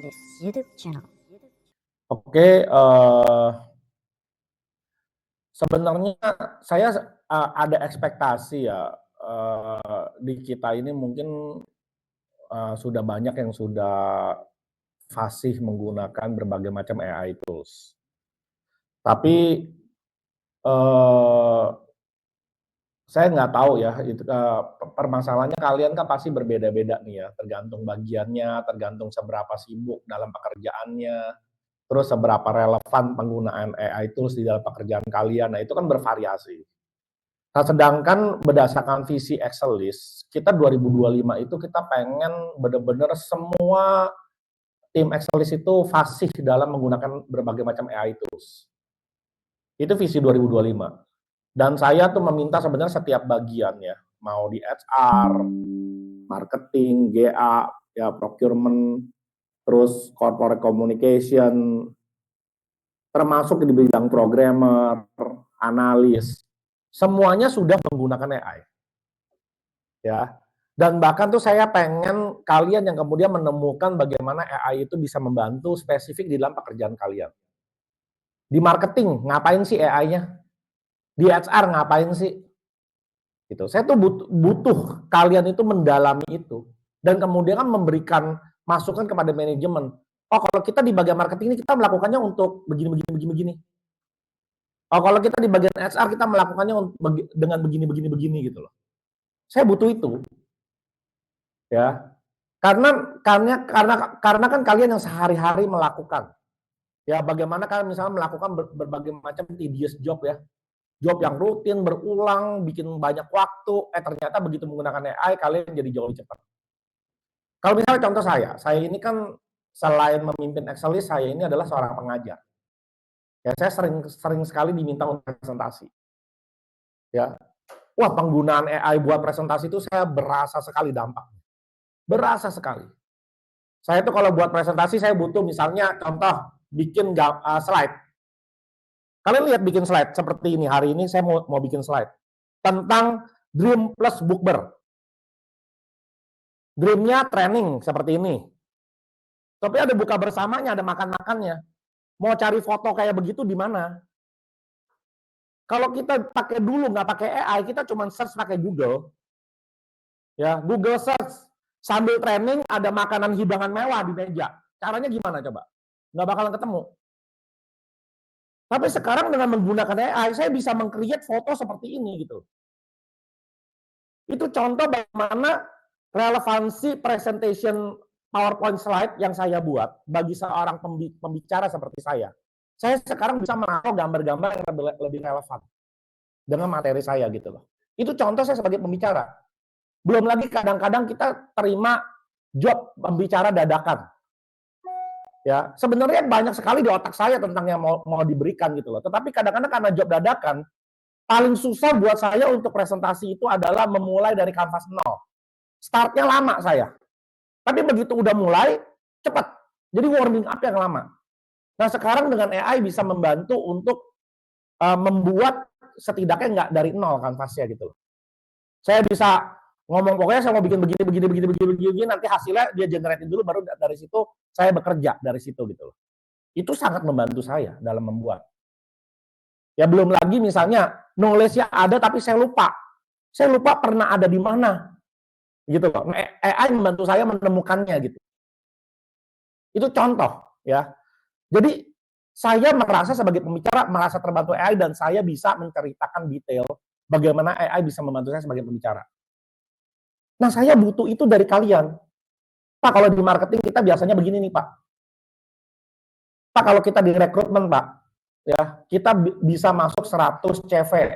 this YouTube channel. Oke, sebenarnya saya ada ekspektasi ya, di kita ini mungkin sudah banyak yang sudah fasih menggunakan berbagai macam AI tools. Tapi saya nggak tahu ya, itu permasalahannya kalian kan pasti berbeda-beda nih ya, tergantung bagiannya, tergantung seberapa sibuk dalam pekerjaannya, terus seberapa relevan penggunaan AI tools di dalam pekerjaan kalian. Nah, itu kan bervariasi. Nah, sedangkan berdasarkan visi Excelis, kita 2025 itu kita pengen benar-benar semua tim Excelis itu fasih dalam menggunakan berbagai macam AI tools. Itu visi 2025. Dan saya tuh meminta sebenarnya setiap bagian ya, mau di HR, marketing, GA, ya procurement, terus corporate communication, termasuk di bidang programmer, analis, semuanya sudah menggunakan AI. Ya. Dan bahkan tuh saya pengen kalian yang kemudian menemukan bagaimana AI itu bisa membantu spesifik di dalam pekerjaan kalian. Di marketing, ngapain sih AI-nya? Di HR ngapain sih? Gitu. Saya tuh butuh kalian itu mendalami itu dan kemudian kan memberikan masukan kepada manajemen. Oh, kalau kita di bagian marketing ini kita melakukannya untuk begini. Oh, kalau kita di bagian HR kita melakukannya dengan begini gitu loh. Saya butuh itu. Ya. Karena kan kalian yang sehari-hari melakukan. Ya, bagaimana kalian misalnya melakukan berbagai macam tedious job ya. Job yang rutin, berulang, bikin banyak waktu, ternyata begitu menggunakan AI, kalian jadi jauh lebih cepat. Kalau misalnya contoh saya ini kan selain memimpin Excelis, saya ini adalah seorang pengajar. Ya, saya sering sekali diminta untuk presentasi. Ya, wah penggunaan AI buat presentasi itu saya berasa sekali dampaknya. Berasa sekali. Saya tuh kalau buat presentasi, saya butuh misalnya contoh, bikin slide. Kalian lihat bikin slide seperti ini, hari ini saya mau bikin slide tentang Dream plus Bookber. Dreamnya training seperti ini. Tapi ada buka bersamanya, ada makan-makannya. Mau cari foto kayak begitu di mana? Kalau kita pakai dulu nggak pakai AI, kita cuma search pakai Google. Ya, Google search sambil training ada makanan hidangan mewah di meja. Caranya gimana coba? Nggak bakalan ketemu. Tapi sekarang dengan menggunakan AI, saya bisa meng-create foto seperti ini gitu. Itu contoh bagaimana relevansi presentation PowerPoint slide yang saya buat bagi seorang pembicara seperti saya. Saya sekarang bisa menaruh gambar-gambar yang lebih relevan dengan materi saya gitu loh. Itu contoh saya sebagai pembicara. Belum lagi kadang-kadang kita terima job pembicara dadakan. Ya, sebenarnya banyak sekali di otak saya tentang yang mau diberikan gitu loh. Tetapi kadang-kadang karena job dadakan, paling susah buat saya untuk presentasi itu adalah memulai dari kanvas nol. Startnya lama saya. Tapi begitu udah mulai, cepat. Jadi warming up yang lama. Nah sekarang dengan AI bisa membantu untuk membuat setidaknya nggak dari nol kanvasnya gitu loh. Saya bisa ngomong pokoknya saya mau bikin begini, nanti hasilnya dia generatein dulu, baru dari situ saya bekerja dari situ gitu loh. Itu sangat membantu saya dalam membuat. Ya belum lagi misalnya knowledge-nya ada tapi saya lupa. Saya lupa pernah ada di mana. Gitu loh. AI membantu saya menemukannya gitu. Itu contoh ya. Jadi saya merasa sebagai pembicara merasa terbantu AI dan saya bisa menceritakan detail bagaimana AI bisa membantu saya sebagai pembicara. Nah, saya butuh itu dari kalian. Pak, kalau di marketing kita biasanya begini nih, Pak. Pak, kalau kita di rekrutmen, Pak, ya, kita bisa masuk 100 CV.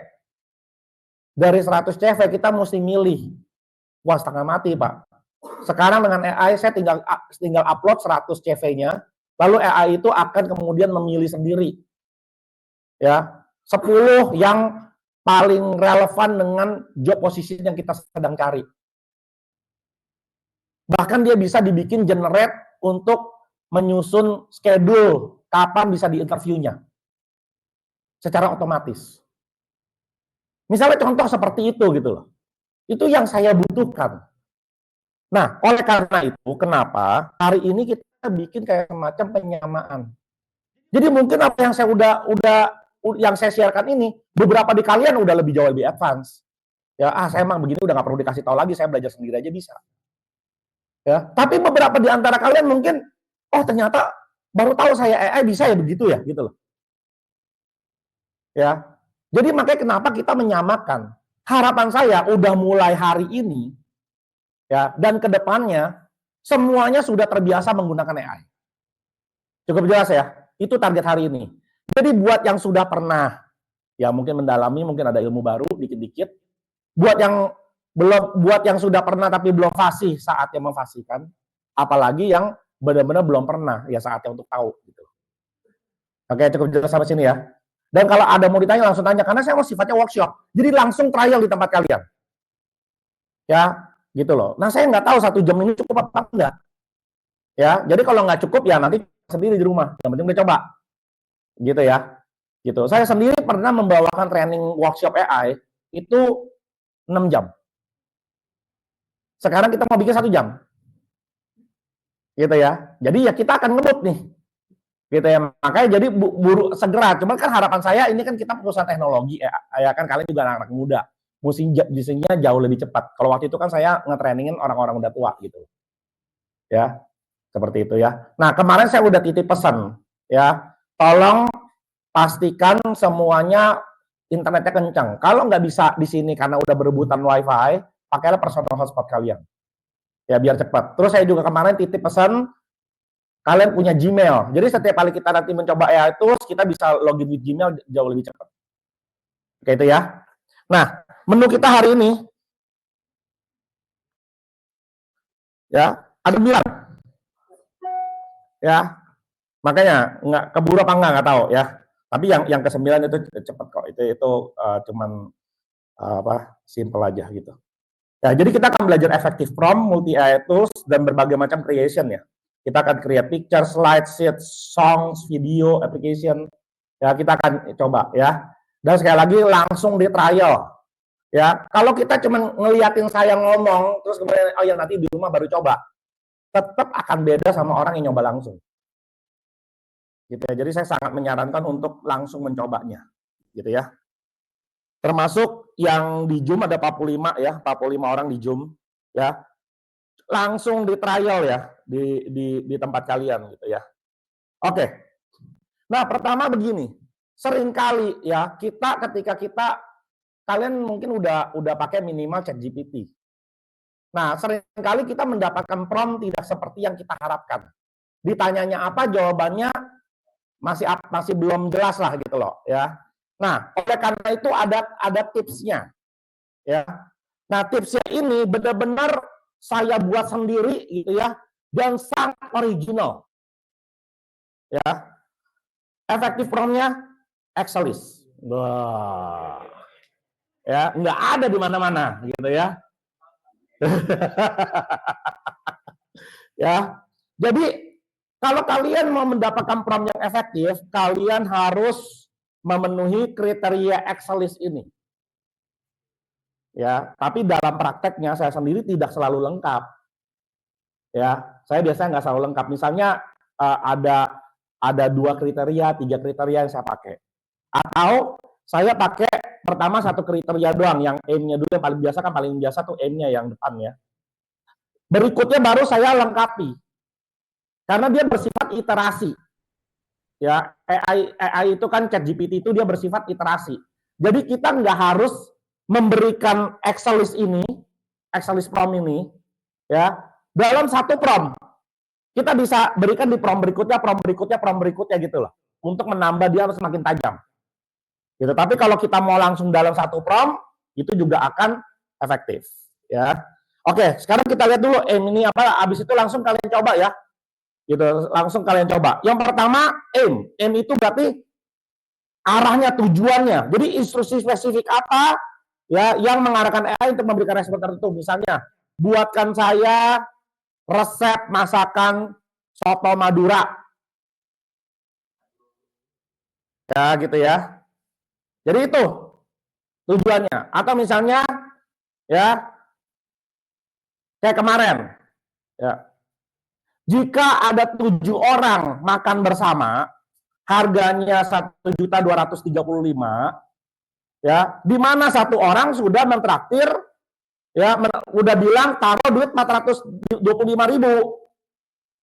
Dari 100 CV kita mesti milih. Wah, setengah mati, Pak. Sekarang dengan AI saya tinggal upload 100 CV-nya, lalu AI itu akan kemudian memilih sendiri. Ya, 10 yang paling relevan dengan job posisi yang kita sedang cari. Bahkan dia bisa dibikin generate untuk menyusun schedule kapan bisa diinterviewnya secara otomatis. Misalnya contoh seperti itu gitu loh. Itu yang saya butuhkan. Nah, oleh karena itu, kenapa hari ini kita bikin kayak semacam penyamaan. Jadi mungkin apa yang saya yang saya siarkan ini, beberapa di kalian udah lebih jauh lebih advance. Ya, saya emang begini udah nggak perlu dikasih tahu lagi, saya belajar sendiri aja bisa. Ya, tapi beberapa di antara kalian mungkin, oh ternyata baru tahu saya AI bisa ya begitu ya, gitu loh. Ya, jadi makanya kenapa kita menyamakan. Harapan saya udah mulai hari ini, ya, dan kedepannya semuanya sudah terbiasa menggunakan AI. Cukup jelas ya, itu target hari ini. Jadi buat yang sudah pernah, ya mungkin mendalami, mungkin ada ilmu baru dikit-dikit. Buat yang sudah pernah tapi belum fasih, saatnya memfasihkan. Apalagi yang benar-benar belum pernah, ya saatnya untuk tahu. Gitu. Oke, cukup jelas sampai sini ya. Dan kalau ada mau ditanya langsung tanya, karena saya mau sifatnya workshop. Jadi langsung trial di tempat kalian. Ya, gitu loh. Nah, saya nggak tahu 1 jam ini cukup apa enggak. Ya, jadi kalau nggak cukup ya nanti sendiri di rumah. Yang penting udah coba. Gitu ya. Gitu. Saya sendiri pernah membawakan training workshop AI itu 6 jam. Sekarang kita mau bikin 1 jam. Gitu ya. Jadi ya kita akan ngebut nih. Gitu ya. Makanya jadi buru segera. Cuman kan harapan saya ini kan kita perusahaan teknologi ya kan kalian juga anak-anak muda. Mestinya jauh lebih cepat. Kalau waktu itu kan saya nge-trainingin orang-orang udah tua gitu. Ya. Seperti itu ya. Nah, kemarin saya udah titip pesan ya. Tolong pastikan semuanya internetnya kencang. Kalau nggak bisa di sini karena udah berebutan wifi, pakailah personal hotspot kalian. Ya biar cepat. Terus saya juga kemarin titip pesan kalian punya Gmail. Jadi setiap kali kita nanti mencoba AI tools, kita bisa login di Gmail jauh lebih cepat. Oke itu ya. Nah, menu kita hari ini ya ada 9 ya. Makanya nggak keburu apa nggak tahu ya. Tapi yang ke-9 itu cepat kok. Itu cuman apa simple aja gitu. Ya, jadi kita akan belajar effective prompt, multi AI tools, dan berbagai macam creation ya. Kita akan create picture, slide, sheets, songs, video, application. Ya, kita akan coba ya. Dan sekali lagi langsung di trial. Ya, kalau kita cuma ngeliatin saya ngomong, terus kemudian oh ya nanti di rumah baru coba, tetap akan beda sama orang yang nyoba langsung. Gitu ya. Jadi saya sangat menyarankan untuk langsung mencobanya. Gitu ya. Termasuk yang di Zoom ada 45 ya, 45 orang di Zoom ya. Langsung di trial ya di tempat kalian gitu ya. Oke. Nah, pertama begini. Seringkali ya ketika kita kalian mungkin udah pakai minimal ChatGPT. Nah, seringkali kita mendapatkan prompt tidak seperti yang kita harapkan. Ditanyanya apa, jawabannya masih belum jelas lah gitu loh ya. Nah, oleh karena itu ada tipsnya ya. Nah, tipsnya ini benar-benar saya buat sendiri gitu ya dan sangat original. Ya. Efektif prompt-nya Excelis. Wah. Ya, nggak ada di mana-mana gitu ya. Ya. Jadi kalau kalian mau mendapatkan prompt yang efektif, kalian harus memenuhi kriteria Excelis ini. Ya, tapi dalam prakteknya saya sendiri tidak selalu lengkap. Ya, saya biasanya nggak selalu lengkap. Misalnya ada 2 kriteria, 3 kriteria yang saya pakai. Atau saya pakai pertama 1 kriteria doang, yang aim-nya dulu yang paling biasa tuh aim-nya yang depan ya. Berikutnya baru saya lengkapi. Karena dia bersifat iterasi. Ya, AI itu kan ChatGPT itu dia bersifat iterasi. Jadi kita nggak harus memberikan Excelis prompt ini, ya, dalam 1 prompt. Kita bisa berikan di prompt berikutnya gitu loh. Untuk menambah dia semakin tajam. Gitu. Tapi kalau kita mau langsung dalam 1 prompt, itu juga akan efektif. Ya. Oke, sekarang kita lihat dulu aim ini apa. Habis itu langsung kalian coba ya. Gitu, langsung kalian coba. Yang pertama aim. Aim itu berarti arahnya, tujuannya. Jadi instruksi spesifik apa ya yang mengarahkan AI untuk memberikan respon tertentu. Misalnya, buatkan saya resep masakan soto Madura. Ya, gitu ya. Jadi itu tujuannya. Atau misalnya ya Kayak kemarin, ya. Jika ada 7 orang makan bersama, harganya 1.235.000, ya, di mana satu orang sudah mentraktir, ya, udah bilang taruh duit 425.000.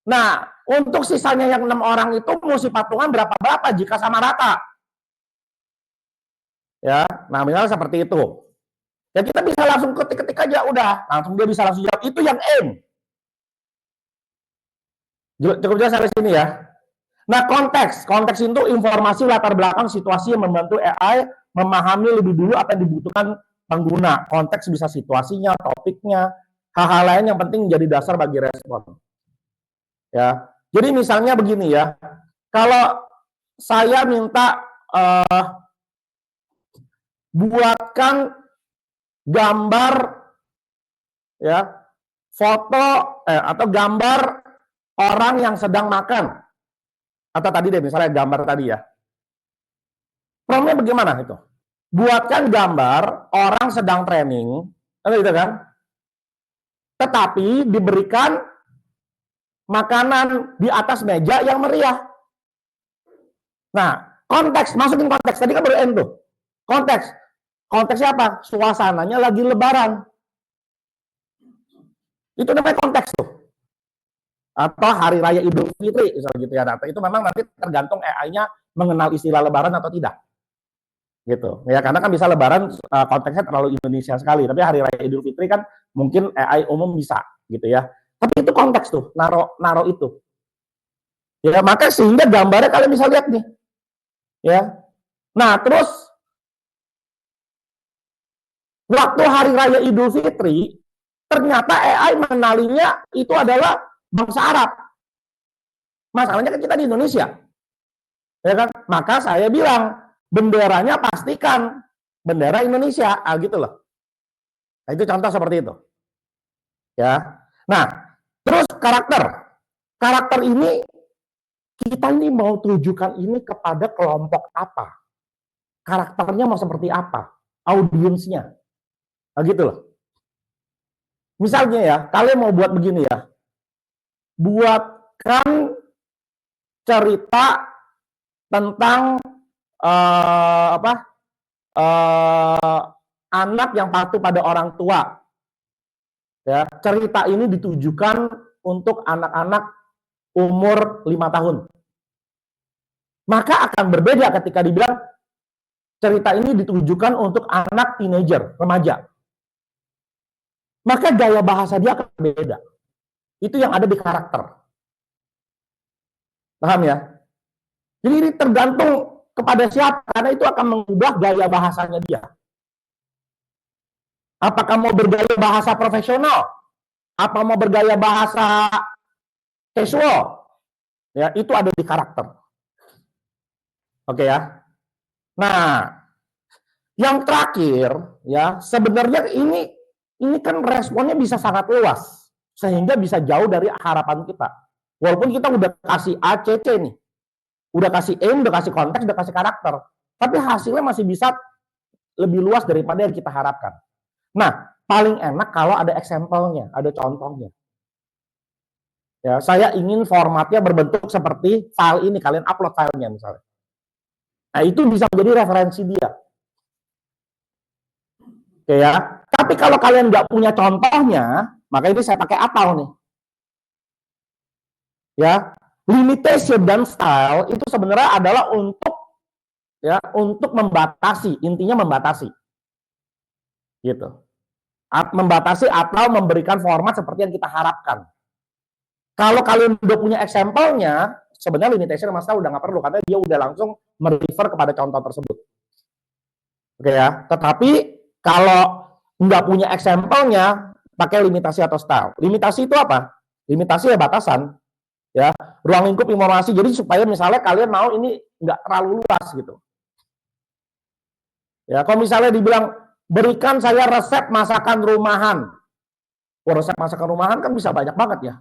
Nah, untuk sisanya yang 6 orang itu mesti patungan berapa jika sama rata. Ya, nah misalnya seperti itu. Ya kita bisa langsung ketik-ketik aja, udah, langsung dia bisa langsung jawab. Itu yang aim. Cukup jelas sampai sini ya. Nah, konteks itu informasi latar belakang situasi yang membantu AI memahami lebih dulu apa yang dibutuhkan pengguna. Konteks bisa situasinya, topiknya, hal-hal lain yang penting jadi dasar bagi respon. Ya, jadi misalnya begini ya, kalau saya minta buatkan gambar, ya, foto atau gambar orang yang sedang makan, atau tadi deh misalnya gambar tadi ya, promptnya bagaimana itu? Buatkan gambar orang sedang training, gitu kan? Tetapi diberikan makanan di atas meja yang meriah. Nah, konteks, masukin konteks. Tadi kan baru end tuh. Konteksnya apa? Suasananya lagi lebaran. Itu namanya konteks tuh. Atau hari raya Idul Fitri, misalnya gitu ya. Nah, itu memang nanti tergantung AI-nya mengenal istilah lebaran atau tidak. Gitu. Ya, karena kan bisa lebaran konteksnya terlalu Indonesia sekali, tapi hari raya Idul Fitri kan mungkin AI umum bisa, gitu ya. Tapi itu konteks tuh, naro itu. Ya, maka sehingga gambarnya kalian bisa lihat nih. Ya. Nah, terus waktu hari raya Idul Fitri, ternyata AI mengenalinya itu adalah bangsa Arab. Masalahnya kan kita di Indonesia. Ya kan? Maka saya bilang, benderanya pastikan bendera Indonesia, gitu loh. Nah, itu contoh seperti itu. Ya. Nah, terus karakter ini kita ini mau tujukan ini kepada kelompok apa? Karakternya mau seperti apa? Audiensnya. Nah, gitu loh. Misalnya ya, kalian mau buat begini ya. Buatkan cerita tentang anak yang patuh pada orang tua. Ya, cerita ini ditujukan untuk anak-anak umur 5 tahun. Maka akan berbeda ketika dibilang cerita ini ditujukan untuk anak teenager, remaja. Maka gaya bahasa dia akan berbeda. Itu yang ada di karakter. Paham ya? Jadi ini tergantung kepada siapa, karena itu akan mengubah gaya bahasanya dia. Apakah mau bergaya bahasa profesional? Apa mau bergaya bahasa casual? Ya, itu ada di karakter. Oke ya. Nah, yang terakhir ya, sebenarnya ini kan responnya bisa sangat luas sehingga bisa jauh dari harapan kita. Walaupun kita udah kasih A, C, C nih. Udah kasih aim, udah kasih konteks, udah kasih karakter. Tapi hasilnya masih bisa lebih luas daripada yang kita harapkan. Nah, paling enak kalau ada example-nya, ada contohnya. Ya, saya ingin formatnya berbentuk seperti file ini, kalian upload filenya misalnya. Nah, itu bisa menjadi referensi dia. Oke ya. Tapi kalau kalian nggak punya contohnya, maka ini saya pakai atau nih. Ya, limitation dan style itu sebenarnya adalah untuk membatasi, intinya membatasi. Gitu. Membatasi atau memberikan format seperti yang kita harapkan. Kalau kalian udah punya example-nya, sebenarnya limitation sama style udah nggak perlu, karena dia udah langsung merefer kepada contoh tersebut. Oke ya. Tetapi kalau nggak punya example-nya, pakai limitasi atau style. Limitasi itu apa? Limitasi ya batasan. Ya, ruang lingkup informasi. Jadi supaya misalnya kalian mau ini nggak terlalu luas gitu. Ya, kalau misalnya dibilang berikan saya resep masakan rumahan. Resep masakan rumahan kan bisa banyak banget ya.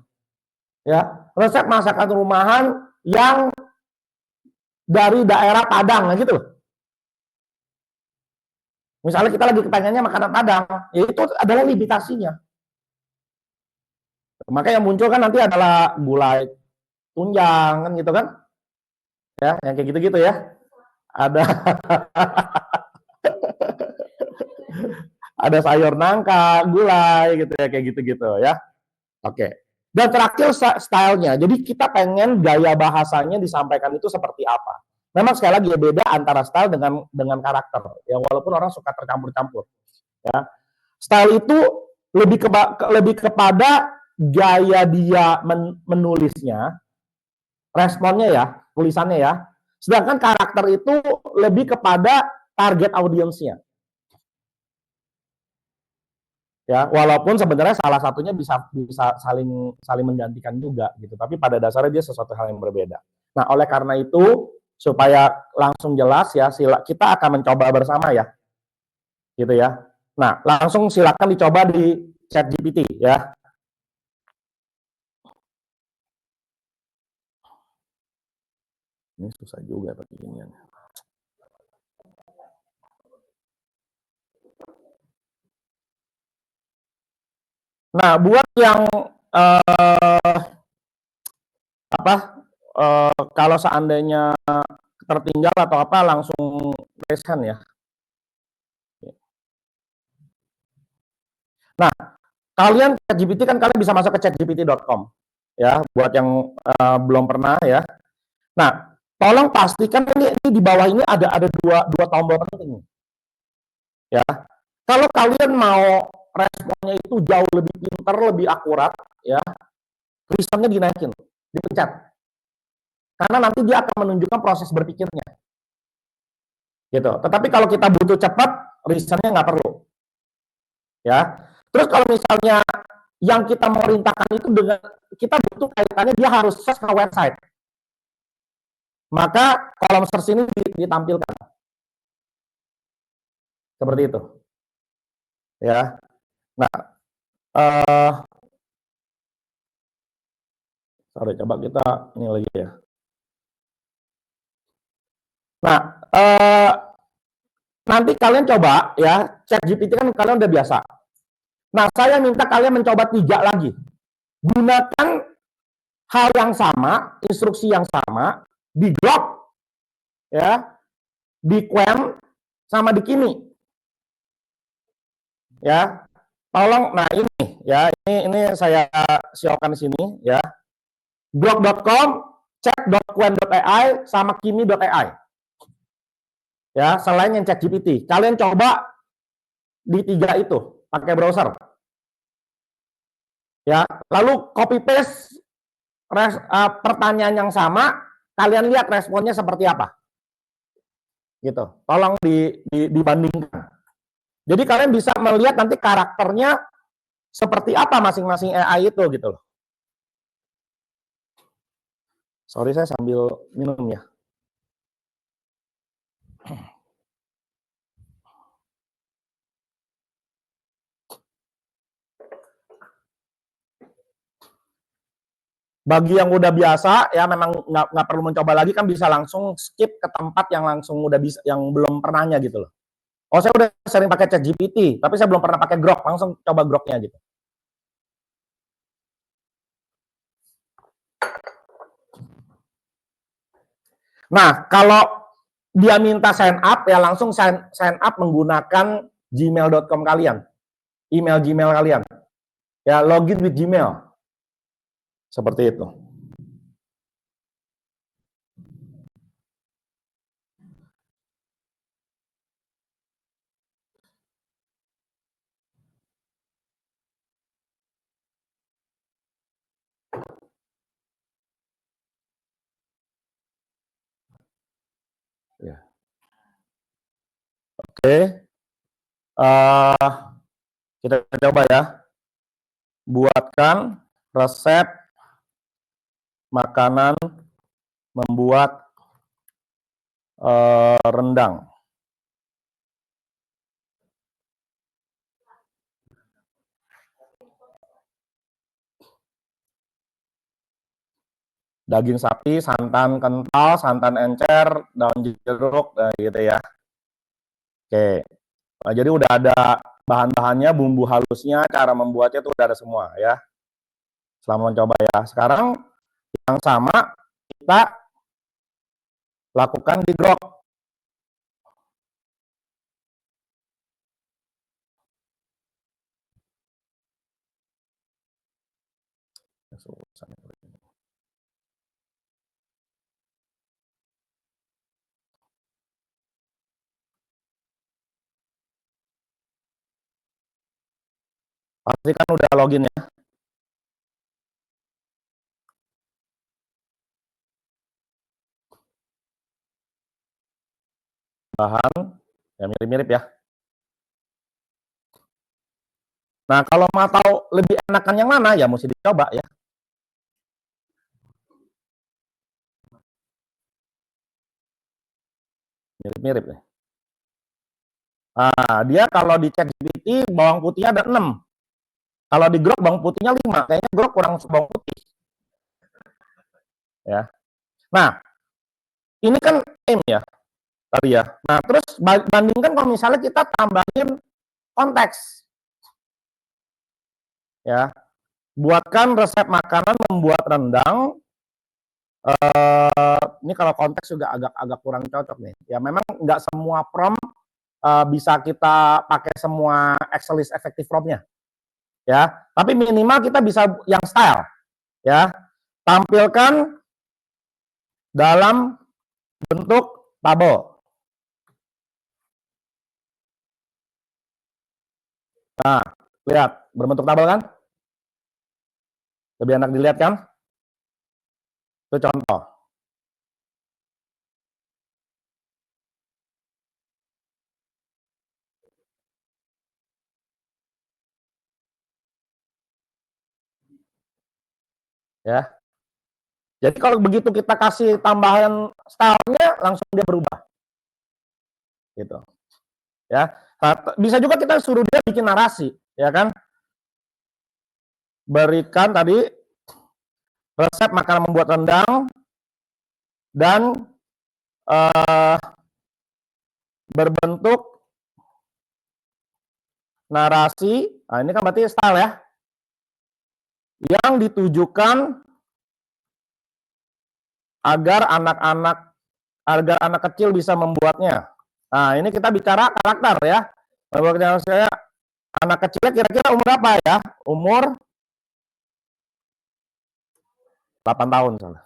Ya, resep masakan rumahan yang dari daerah Padang gitu loh. Misalnya kita lagi kepengennya makanan Padang, ya itu adalah limitasinya. Maka yang muncul kan nanti adalah gulai tunjang kan gitu kan, ya yang kayak gitu-gitu ya. Ada ada sayur nangka, gulai gitu ya, kayak gitu-gitu ya. Oke. Dan terakhir stylenya. Jadi kita pengen gaya bahasanya disampaikan itu seperti apa. Memang sekali lagi ya beda antara style dengan karakter. Ya walaupun orang suka tercampur-campur. Ya. Style itu lebih kepada gaya dia menulisnya, responnya ya, tulisannya ya. Sedangkan karakter itu lebih kepada target audiensnya. Ya, walaupun sebenarnya salah satunya bisa saling menggantikan juga gitu, tapi pada dasarnya dia sesuatu hal yang berbeda. Nah, oleh karena itu supaya langsung jelas ya, kita akan mencoba bersama ya. Gitu ya. Nah, langsung silakan dicoba di ChatGPT ya. Ini susah juga pakai ginian. Nah, buat yang apa kalau seandainya tertinggal atau apa langsung raise hand ya. Nah, kalian ChatGPT kan kalian bisa masuk ke chatgpt.com ya buat yang belum pernah ya. Nah, tolong pastikan ini di bawah ini ada dua tombol penting ya. Kalau kalian mau responnya itu jauh lebih pintar, lebih akurat ya, reasonnya dinaikin, dipencet. Karena nanti dia akan menunjukkan proses berpikirnya. Gitu. Tetapi kalau kita butuh cepat, reasonnya nggak perlu. Ya. Terus kalau misalnya yang kita memerintahkan itu dengan kita butuh kaitannya dia harus search ke website. Maka kolom search ini ditampilkan. Seperti itu. Ya. Nah, sorry, coba kita ini lagi ya. Nah, nanti kalian coba ya, ChatGPT kan kalian udah biasa. Nah, saya minta kalian mencoba 3 lagi. Gunakan hal yang sama, instruksi yang sama di Grok, ya, di Qwen, sama di Kimi. Ya, tolong. Nah ini ya, ini saya siokan di sini ya. Grok.com, chat.qwen.ai, sama kimi.ai. Ya, selain yang ChatGPT. Kalian coba di 3 itu pakai browser. Ya, lalu copy paste pertanyaan yang sama, kalian lihat responnya seperti apa. Gitu. Tolong dibandingkan. Jadi kalian bisa melihat nanti karakternya seperti apa masing-masing AI itu gitu loh. Sorry saya sambil minum ya. Bagi yang udah biasa ya memang nggak perlu mencoba lagi, kan bisa langsung skip ke tempat yang langsung udah bisa, yang belum pernahnya gitu loh. Oh saya udah sering pakai ChatGPT, tapi saya belum pernah pakai Grok, langsung coba Groknya gitu. Nah kalau dia minta sign up ya langsung sign up menggunakan gmail.com kalian, email Gmail kalian. Ya login with Gmail. Seperti itu. Ya. Oke, kita coba ya. Buatkan resep makanan membuat rendang. Daging sapi, santan kental, santan encer, daun jeruk, gitu ya. Oke, nah, jadi udah ada bahan-bahannya, bumbu halusnya, cara membuatnya tuh udah ada semua ya. Selama mencoba ya. Sekarang yang sama kita lakukan di Grok. Pasti kan udah login ya. Bahan, ya mirip-mirip ya. Nah, kalau mau tahu lebih enakan yang mana, ya mesti dicoba ya. Mirip-mirip ya. Nah, dia kalau di ChatGPT bawang putihnya ada 6. Kalau di Grok bawang putihnya 5. Kayaknya Grok kurang bawang putih. Ya. Nah, ini kan aim ya tadi ya. Nah, terus bandingkan kalau misalnya kita tambahin konteks. Ya. Buatkan resep makanan membuat rendang. Ini kalau konteks juga agak kurang cocok nih. Ya memang nggak semua prompt bisa kita pakai semua Excelis effective prompt-nya. Ya, tapi minimal kita bisa yang style. Ya. Tampilkan dalam bentuk tabel. Nah, lihat berbentuk tabel kan? Lebih enak dilihat kan? Itu contoh. Ya. Jadi kalau begitu kita kasih tambahan style-nya, langsung dia berubah. Gitu. Ya. Nah, bisa juga kita suruh dia bikin narasi, ya kan? Berikan tadi resep makanan membuat rendang dan berbentuk narasi. Nah, ini kan berarti style ya. Yang ditujukan agar anak kecil bisa membuatnya. Nah, ini kita bicara karakter ya. Saya anak kecilnya kira-kira umur berapa ya? Umur 8 tahun salah.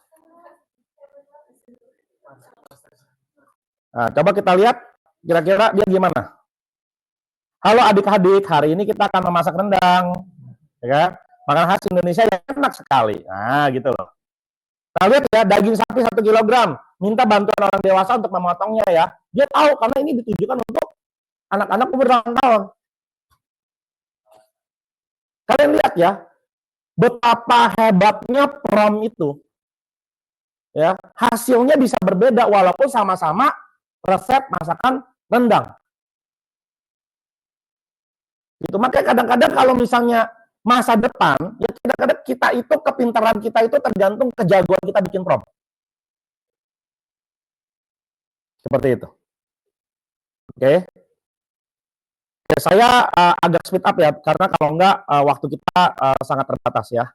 Nah, coba kita lihat kira-kira dia gimana. Halo adik-adik, hari ini kita akan memasak rendang. Ya kan? Makanan khas Indonesia yang enak sekali. Nah, gitu loh. Nah, lihat ya, daging sapi 1 kilogram. Minta bantuan orang dewasa untuk memotongnya ya. Dia tahu karena ini ditujukan untuk anak-anak umur 8 tahun. Kalian lihat ya, betapa hebatnya prompt itu. Ya, hasilnya bisa berbeda walaupun sama-sama resep masakan rendang. Gitu. Makanya kadang-kadang kalau misalnya masa depan, ya kadang-kadang kita itu kepintaran kita itu tergantung kejagoan kita bikin prompt. Seperti itu. Oke. Saya agak speed up ya, karena kalau enggak waktu kita sangat terbatas ya.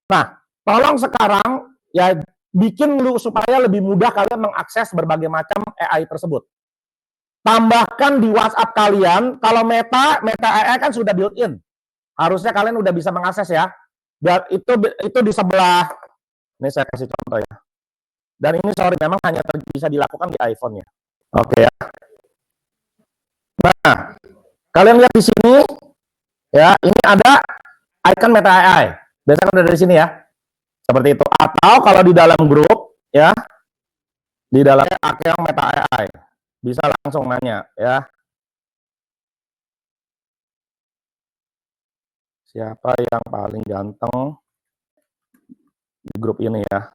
Nah, tolong sekarang ya bikin supaya lebih mudah kalian mengakses berbagai macam AI tersebut. Tambahkan di WhatsApp kalian, kalau Meta AI kan sudah built-in. Harusnya kalian udah bisa mengakses ya. Dan itu di sebelah, ini saya kasih contoh ya. Dan ini sorry, memang hanya bisa dilakukan di iPhone-nya. Oke ya. Nah, kalian lihat di sini, ya, ini ada icon Meta AI. Biasanya kan udah dari sini ya. Seperti itu. Atau kalau di dalam grup, ya, di dalamnya akun Meta AI. Bisa langsung nanya, ya. Siapa yang paling ganteng di grup ini ya?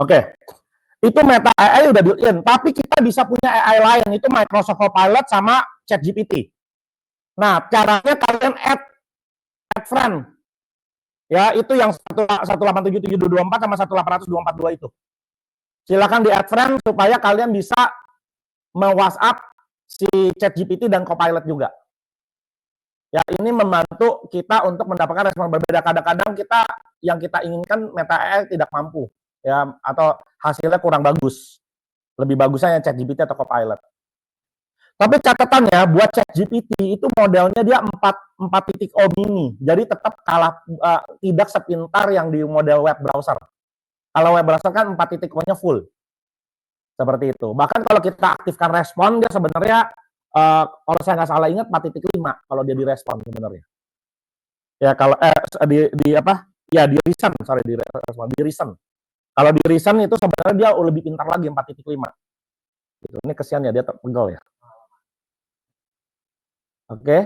Oke. Itu Meta AI udah built-in, tapi kita bisa punya AI lain, itu Microsoft Copilot sama ChatGPT. Nah, caranya kalian add friend. Ya, itu yang 187.724 sama 188.242 itu. Silakan di add friend supaya kalian bisa me-WhatsApp si ChatGPT dan Copilot juga. Ya, ini membantu kita untuk mendapatkan respon berbeda. Kadang-kadang yang kita inginkan Meta AI tidak mampu, ya, atau hasilnya kurang bagus. Lebih bagusnya yang ChatGPT atau Copilot. Tapi catatannya buat ChatGPT itu modelnya dia 4.0 mini. Jadi tetap kalah tidak sepintar yang di model web browser. Kalau web browser kan 4.0-nya full. Seperti itu. Bahkan kalau kita aktifkan respon, dia sebenarnya kalau saya nggak salah ingat 4.5 kalau dia direspon sebenarnya. Ya kalau di apa? Ya di reason, sorry di respon, di reason. Kalau di reason itu sebenarnya dia lebih pintar lagi 4.5. Gitu. Ini kesian ya dia terpegel ya. Oke.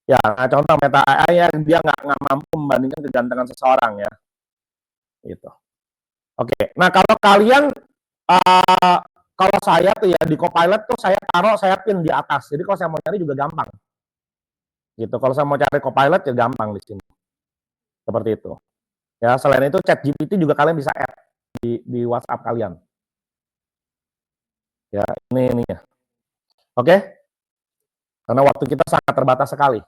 Ya, nah, contoh Meta AI ya dia nggak mampu membandingkan kegantengan seseorang ya. Gitu. Oke. Nah kalau kalian kalau saya tuh ya di Copilot tuh saya pin di atas. Jadi kalau saya mau cari juga gampang. Gitu. Kalau saya mau cari Copilot ya gampang di sini. Seperti itu. Ya, selain itu ChatGPT juga kalian bisa add di WhatsApp kalian. Ya, ini ya. Oke? Karena waktu kita sangat terbatas sekali.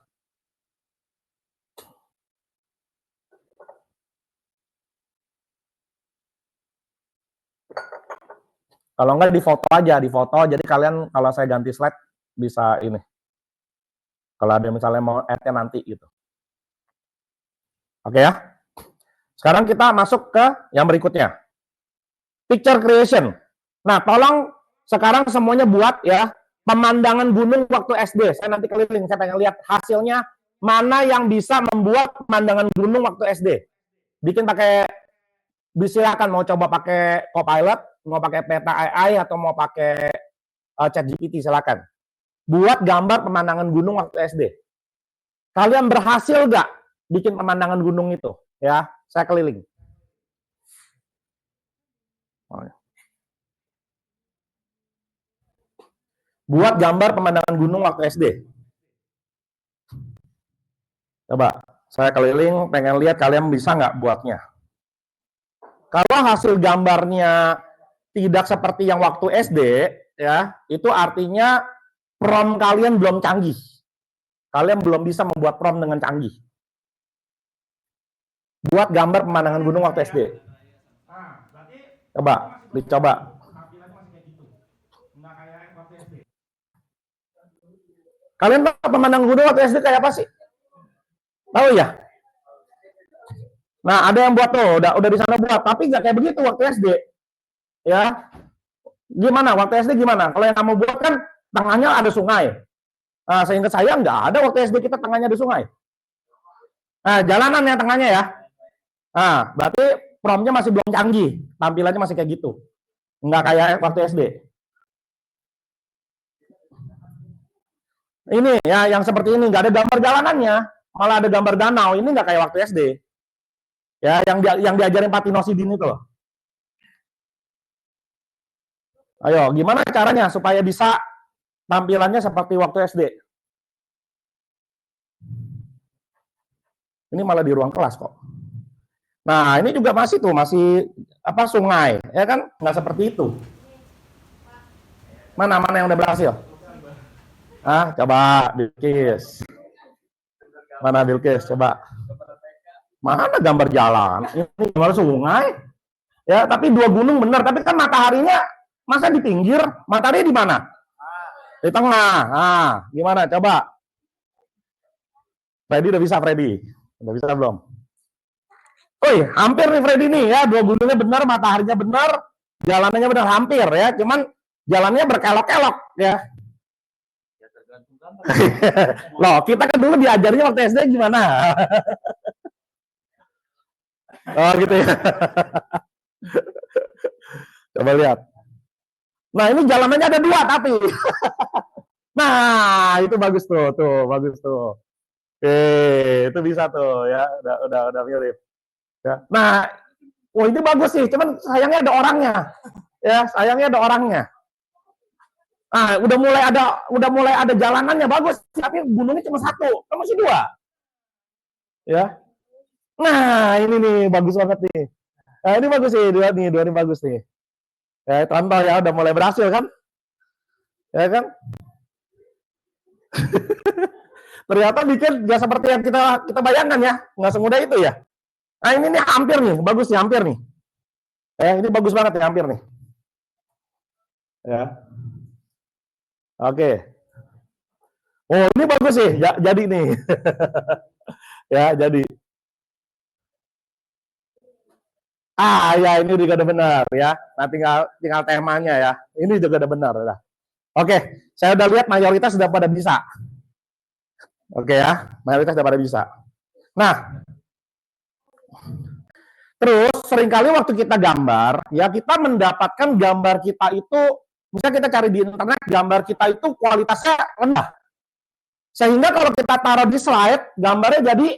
Kalau enggak di foto aja, di foto. Jadi kalian kalau saya ganti slide bisa ini. Kalau ada misalnya mau add-nya nanti gitu. Oke ya? Sekarang kita masuk ke yang berikutnya. Picture creation. Nah, tolong sekarang semuanya buat ya pemandangan gunung waktu SD. Saya nanti keliling, saya pengen lihat hasilnya mana yang bisa membuat pemandangan gunung waktu SD. Bikin pakai, silakan mau coba pakai Copilot, mau pakai Meta AI atau mau pakai ChatGPT silakan. Buat gambar pemandangan gunung waktu SD. Kalian berhasil nggak bikin pemandangan gunung itu? Ya, saya keliling. Buat gambar pemandangan gunung waktu SD. Coba, saya keliling, pengen lihat kalian bisa nggak buatnya. Kalau hasil gambarnya tidak seperti yang waktu SD, ya, itu artinya prompt kalian belum canggih. Kalian belum bisa membuat prompt dengan canggih. Buat gambar pemandangan gunung waktu SD. Coba, dicoba. Kalian tahu pemandangan gunung waktu SD kayak apa sih? Tahu ya? Nah, ada yang buat tuh, udah di sana buat, tapi nggak kayak begitu waktu SD. Ya, gimana? Waktu SD gimana? Kalau yang kamu buat kan tengahnya ada sungai. Nah, seingat saya nggak ada waktu SD kita tengahnya ada sungai. Nah, jalanan yang tengahnya ya. Nah, berarti promnya masih belum canggih, tampilannya masih kayak gitu. Nggak kayak waktu SD. Ini ya yang seperti ini, nggak ada gambar jalanannya, malah ada gambar danau. Ini nggak kayak waktu SD. Ya, yang diajarin Pak Tino Sidin itu loh. Ayo, gimana caranya supaya bisa tampilannya seperti waktu SD? Ini malah di ruang kelas kok. Nah, ini juga masih apa sungai, ya kan? Nggak seperti itu. Mana yang udah berhasil? Ah, coba Bilkis. Mana Bilkis? Coba. Mana gambar jalan? Ini gambar sungai. Ya, tapi dua gunung benar. Tapi kan mataharinya masa di pinggir? Matahari di mana? Di tengah. Nah, gimana? Coba. Freddy udah bisa, Freddy. Udah bisa belum? Oi, hampir nih Freddy nih ya. Dua gunungnya benar, mataharinya benar, jalanannya benar hampir ya. Cuman jalannya berkelok-kelok ya. Loh, kita kan dulu diajarnya waktu SD gimana? Oh gitu ya. Coba lihat. Nah ini jalanannya ada dua tapi. Nah itu bagus tuh bagus tuh. Itu bisa tuh ya, udah mirip. Ya. Nah, ini bagus sih, cuman sayangnya ada orangnya. Ya, sayangnya ada orangnya. Nah, udah mulai ada jalanannya bagus, tapi gunungnya cuma satu, kan masih dua. Ya. Nah, ini nih bagus banget nih. Nah, ini bagus sih, dua ini bagus nih. Ya, contoh ya udah mulai berhasil kan? Ya kan? Ternyata bikin nggak seperti yang kita bayangkan ya, nggak semudah itu ya. Nah ini nih hampir nih, bagus nih hampir nih. Ini bagus banget ya hampir nih. Ya, oke. Oh ini bagus sih, ya, jadi nih. Ya jadi. Ya ini juga udah benar ya. Nah tinggal temanya ya. Ini juga udah benar. Udah. Oke, saya udah lihat mayoritas sudah pada bisa. Oke ya, mayoritas sudah pada bisa. Nah, terus seringkali waktu kita gambar, ya kita mendapatkan gambar kita itu, misalnya kita cari di internet, gambar kita itu kualitasnya rendah. Sehingga kalau kita taruh di slide, gambarnya jadi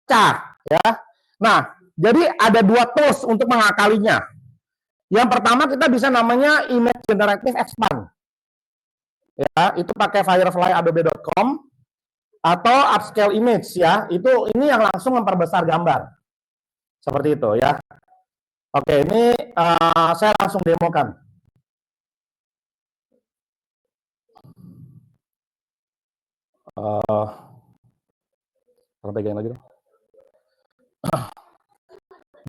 pecah. Ya. Nah, jadi ada dua tools untuk mengakalinya. Yang pertama kita bisa namanya Image Generative Expand. Ya, itu pakai Firefly Adobe.com atau Upscale Image ya. Ini yang langsung memperbesar gambar. Seperti itu ya. Oke, ini saya langsung demokan. Pegang lagi dong.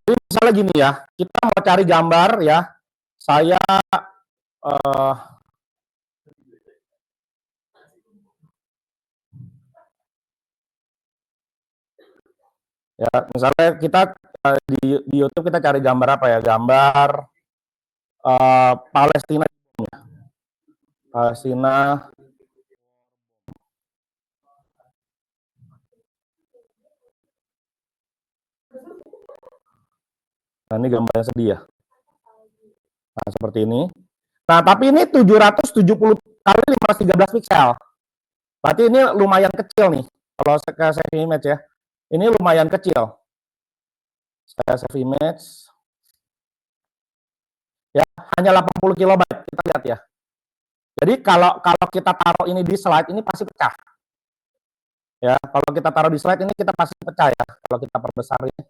Jadi misalnya gini ya, kita mau cari gambar ya. Saya ya misalnya kita di YouTube kita cari gambar apa ya? Gambar Palestina. Palestina. Nah, ini gambarnya sedih ya. Nah, seperti ini. Nah, tapi ini 770 kali 513 pixel. Berarti ini lumayan kecil nih. Kalau saya save image ya. Ini lumayan kecil. Saya save image. Ya, hanya 80 kilobyte. Kita lihat ya. Jadi kalau kita taruh ini di slide ini pasti pecah. Ya, kalau kita taruh di slide ini kita pasti pecah ya. Kalau kita perbesar ini.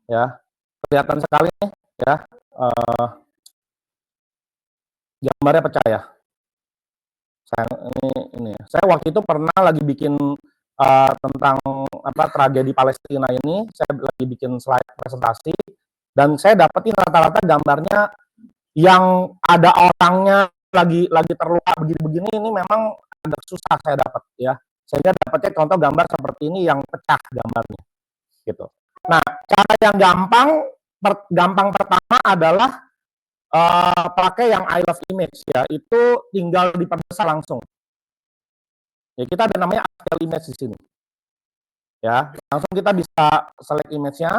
Ya. Kelihatan sekali nih ya. Gambarnya pecah ya. Saya waktu itu pernah lagi bikin tentang tragedi Palestina ini, saya lagi bikin slide presentasi dan saya dapetin rata-rata gambarnya yang ada orangnya lagi terluka begini-begini, ini memang agak susah saya dapat ya. Sehingga dapatnya contoh gambar seperti ini yang pecah gambarnya gitu. Nah, cara yang gampang pertama adalah pakai yang I love image ya, itu tinggal diperbesar langsung. Ya kita ada namanya upscale image di sini. Ya, langsung kita bisa select image-nya,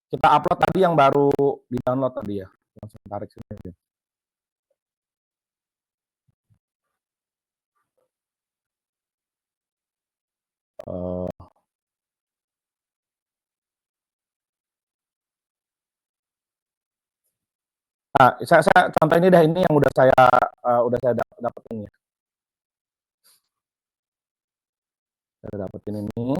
kita upload tadi yang baru di download tadi ya. Langsung tarik sini. Saya contoh ini dah, ini yang udah saya dapetin ya. Saya dapetin ini.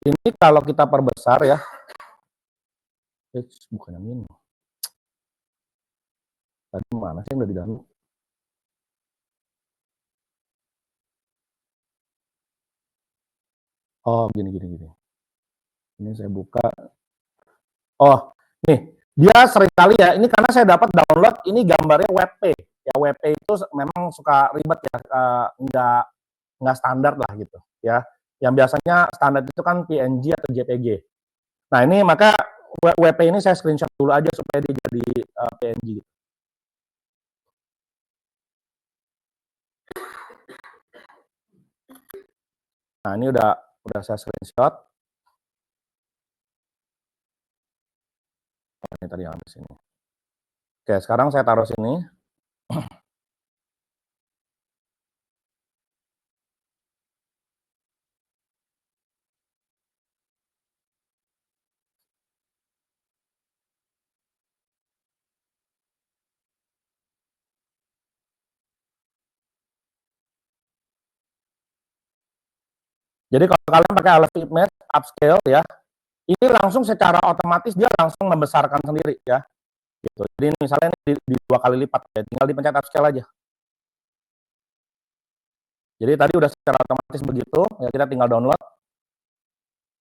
Ini kalau kita perbesar ya. Bukan yang ini. Tadi mana sih yang udah di download? Oh, gini. Ini saya buka. Oh, nih. Dia seringkali ya, ini karena saya dapat download, ini gambarnya WebP. Ya, WebP itu memang suka ribet ya, nggak standar lah gitu ya. Yang biasanya standar itu kan PNG atau JPG. Nah, ini maka WP ini saya screenshot dulu aja supaya dia jadi PNG gitu. Nah, ini udah saya screenshot. Ini tadi yang ada sini. Oke, sekarang saya taruh sini. Jadi kalau kalian pakai alat image upscale ya, ini langsung secara otomatis dia langsung membesarkan sendiri ya. Gitu. Jadi misalnya ini di 2 kali lipat ya, tinggal dipencet upscale aja. Jadi tadi udah secara otomatis begitu, ya kita tinggal download.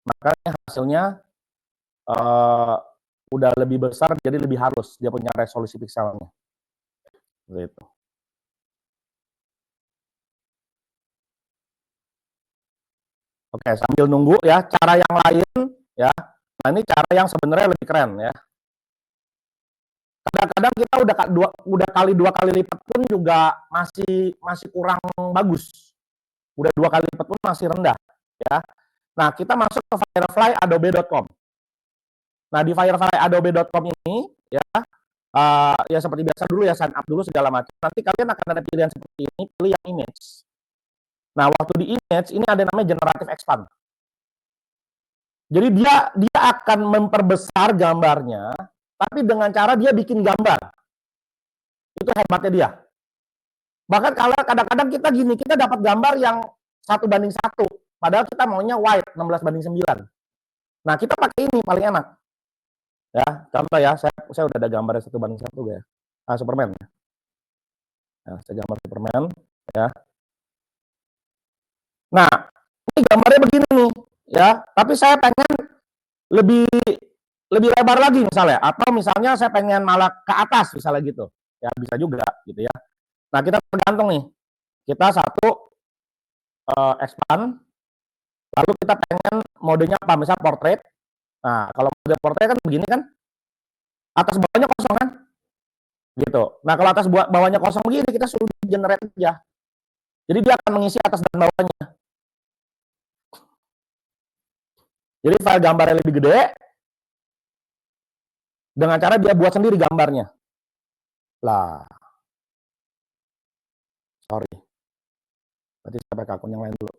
Maka hasilnya udah lebih besar, jadi lebih halus dia punya resolusi pikselnya. Gitu. Oke, sambil nunggu ya, cara yang lain ya. Nah, ini cara yang sebenarnya lebih keren ya. Kadang-kadang kita udah kali 2 kali lipat pun juga masih kurang bagus. Udah 2 kali lipat pun masih rendah ya. Nah, kita masuk ke fireflyadobe.com. Nah, di fireflyadobe.com ini ya ya seperti biasa dulu ya, sign up dulu segala macam. Nanti kalian akan ada pilihan seperti ini, pilih yang image. Nah, waktu di image ini ada namanya generative expand. Jadi dia akan memperbesar gambarnya, tapi dengan cara dia bikin gambar. Itu hebatnya dia. Bahkan kalau kadang-kadang kita gini, kita dapat gambar yang 1:1, padahal kita maunya wide 16:9. Nah, kita pakai ini paling enak. Ya, contoh ya, saya udah ada gambar 1:1 ya. Superman. Nah, saya gambar Superman ya. Nah, ini gambarnya begini nih, ya. Tapi saya pengen lebih lebar lagi misalnya, atau misalnya saya pengen malah ke atas misalnya gitu. Ya bisa juga gitu ya. Nah, kita tergantung nih. Kita satu expand, lalu kita pengen modenya apa? Misal portrait. Nah, kalau mode portrait kan begini kan, atas bawahnya kosong kan? Gitu. Nah, kalau atas bawahnya kosong begini, kita suruh generate aja. Jadi dia akan mengisi atas dan bawahnya. Jadi file gambarnya lebih gede, dengan cara dia buat sendiri gambarnya. Lah, sorry. Berarti saya pakai akun yang lain dulu.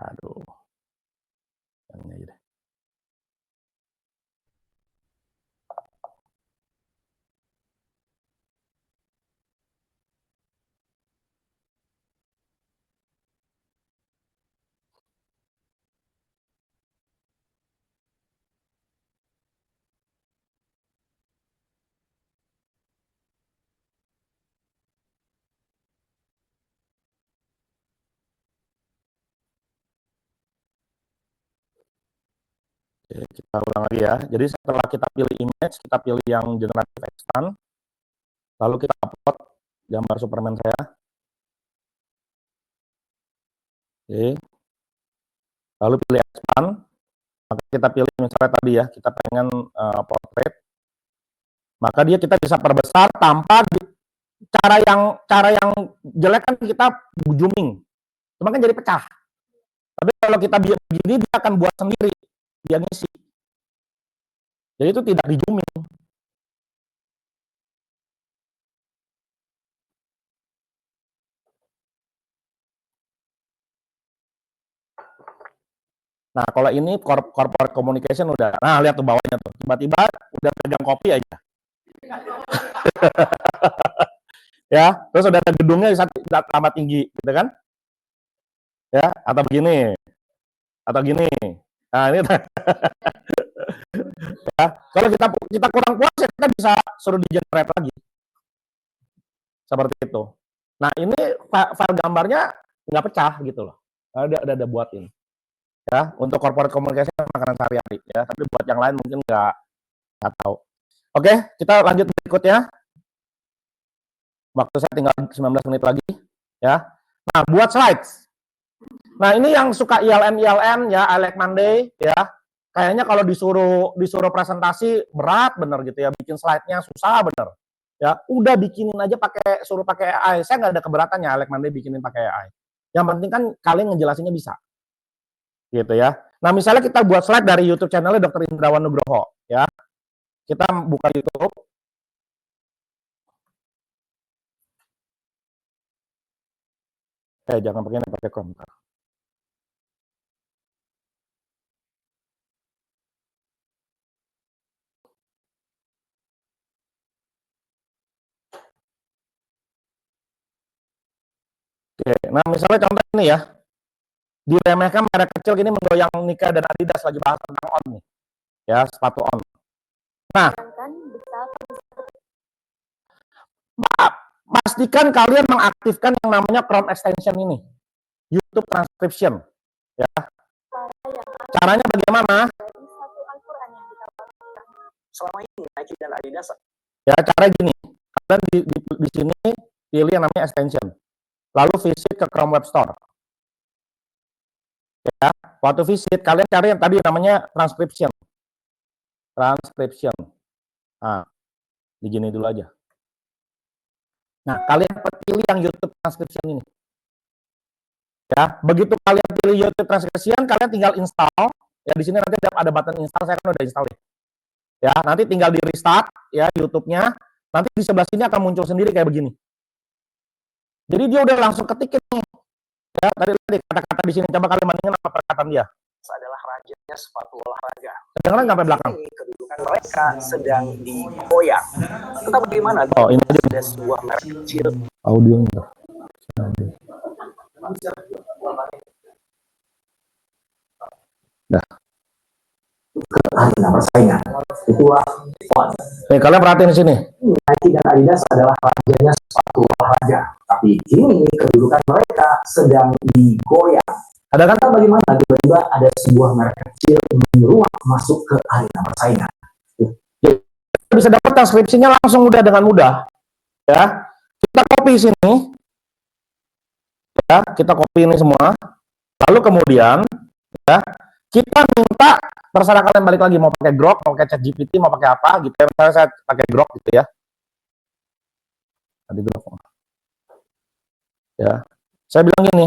Aduh, yang ini aja deh. Oke, kita ulang lagi ya. Jadi setelah kita pilih image, kita pilih yang generative expand, lalu kita upload gambar Superman saya. Oke. Lalu pilih expand, maka kita pilih misalnya tadi ya, kita pengen portrait, maka kita bisa perbesar tanpa cara yang jelek kan kita zooming, cuma kan jadi pecah. Tapi kalau kita begini dia akan buat sendiri, dia ngisi. Jadi itu tidak di zooming. Nah, kalau ini corporate communication udah. Nah, lihat tuh bawahnya tuh. Tiba-tiba udah pegang kopi aja. Ya, terus udah ada gedungnya tambah tinggi, gitu kan? Ya, atau begini. Atau gini. Nah, ini ya. Kalau kita kurang puas ya kita bisa suruh di generate lagi. Seperti itu. Nah, ini file gambarnya nggak pecah gitu loh. Ada buatin. Ya, untuk corporate communication makanan sehari-hari ya, tapi buat yang lain mungkin nggak tahu. Oke, kita lanjut berikutnya. Waktu saya tinggal 19 menit lagi ya. Nah, buat slides. Nah, ini yang suka ILM ya, I like Monday ya. Kayaknya kalau disuruh presentasi berat bener gitu ya, bikin slide-nya susah bener. Ya, udah bikinin aja suruh pakai AI. Saya nggak ada keberatannya I like Monday bikinin pakai AI. Yang penting kan kalian ngejelasinnya bisa. Gitu ya. Nah, misalnya kita buat slide dari YouTube channelnya Dr. Indrawan Nugroho ya. Kita buka YouTube. Jangan pakai Chrome. Oke, nah misalnya contoh ini ya, diremehkan merek kecil gini menggoyang Nika dan Adidas, lagi bahas tentang on nih, ya sepatu on. Nah, pastikan kalian mengaktifkan yang namanya Chrome extension ini, YouTube transcription, ya. Caranya bagaimana? Selama ini Nike dan Adidas. Ya, cara gini, kalian di sini pilih yang namanya extension, lalu visit ke Chrome Web Store. Ya, waktu visit kalian cari yang tadi namanya transcription. Nah, begini dulu aja. Nah, kalian pilih yang YouTube transcription ini. Ya, begitu kalian pilih YouTube transcription, kalian tinggal install. Ya, di sini nanti ada button install, saya kan udah install ya. Nanti tinggal di restart ya YouTube-nya. Nanti di sebelah sini akan muncul sendiri kayak begini. Jadi dia udah langsung ketik nih. Ya, tadi kata-kata di sini, coba kalian bandingin apa perkataan dia. Adalah rajanya sepatu olahraga. Kedengeran sampai belakang. Kedudukan mereka sedang digoyang. Tetapi bagaimana? Oh, ini ada sebuah merek kecil. Audionya. Nah. Persaingan. Itulah font. Kalian perhatiin di sini. Nike dan Adidas adalah rajanya sepatu olahraga. Tapi kini kedudukan mereka sedang digoyang. Ada kata bagaimana tiba-tiba ada sebuah merek kecil yang menyeruak masuk ke arena persaingan. Ya, bisa dapat transkripsinya langsung udah dengan mudah. Ya, kita copy sini. Ya, kita copy ini semua. Lalu kemudian, ya, kita minta terserah kalian balik lagi mau pakai Grok, mau pakai ChatGPT, mau pakai apa gitu ya. Misalnya saya pakai Grok gitu ya. Tadi Grok. Ya. Saya bilang gini,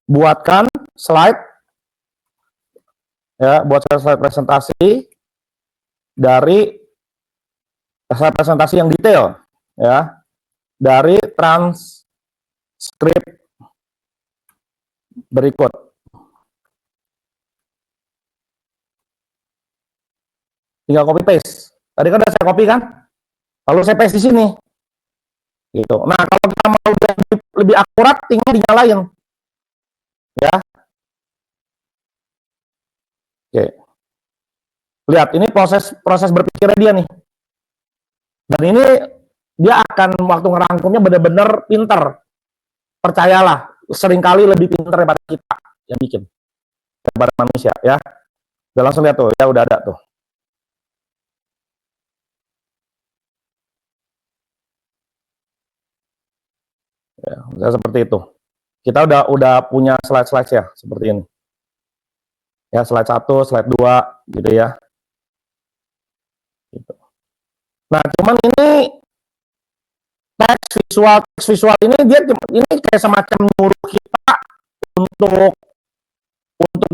buatkan slide ya, buat slide presentasi dari slide presentasi yang detail ya. Dari transkrip berikut. Tinggal copy paste. Tadi kan udah saya copy kan? Lalu saya paste di sini. Gitu. Nah, kalau kita mau lebih akurat, tinggal dinyalain. Ya. Oke. Lihat, ini proses berpikirnya dia nih. Dan ini dia akan waktu ngerangkumnya benar-benar pinter. Percayalah, seringkali lebih pinter daripada kita yang bikin. Daripada manusia ya. Udah langsung lihat tuh, ya udah ada tuh. Ya, seperti itu. Kita udah punya slide-slide ya, seperti ini. Ya, slide 1, slide 2 gitu ya. Gitu. Nah, cuman ini teks visual ini dia ini kayak semacam nyuruh kita untuk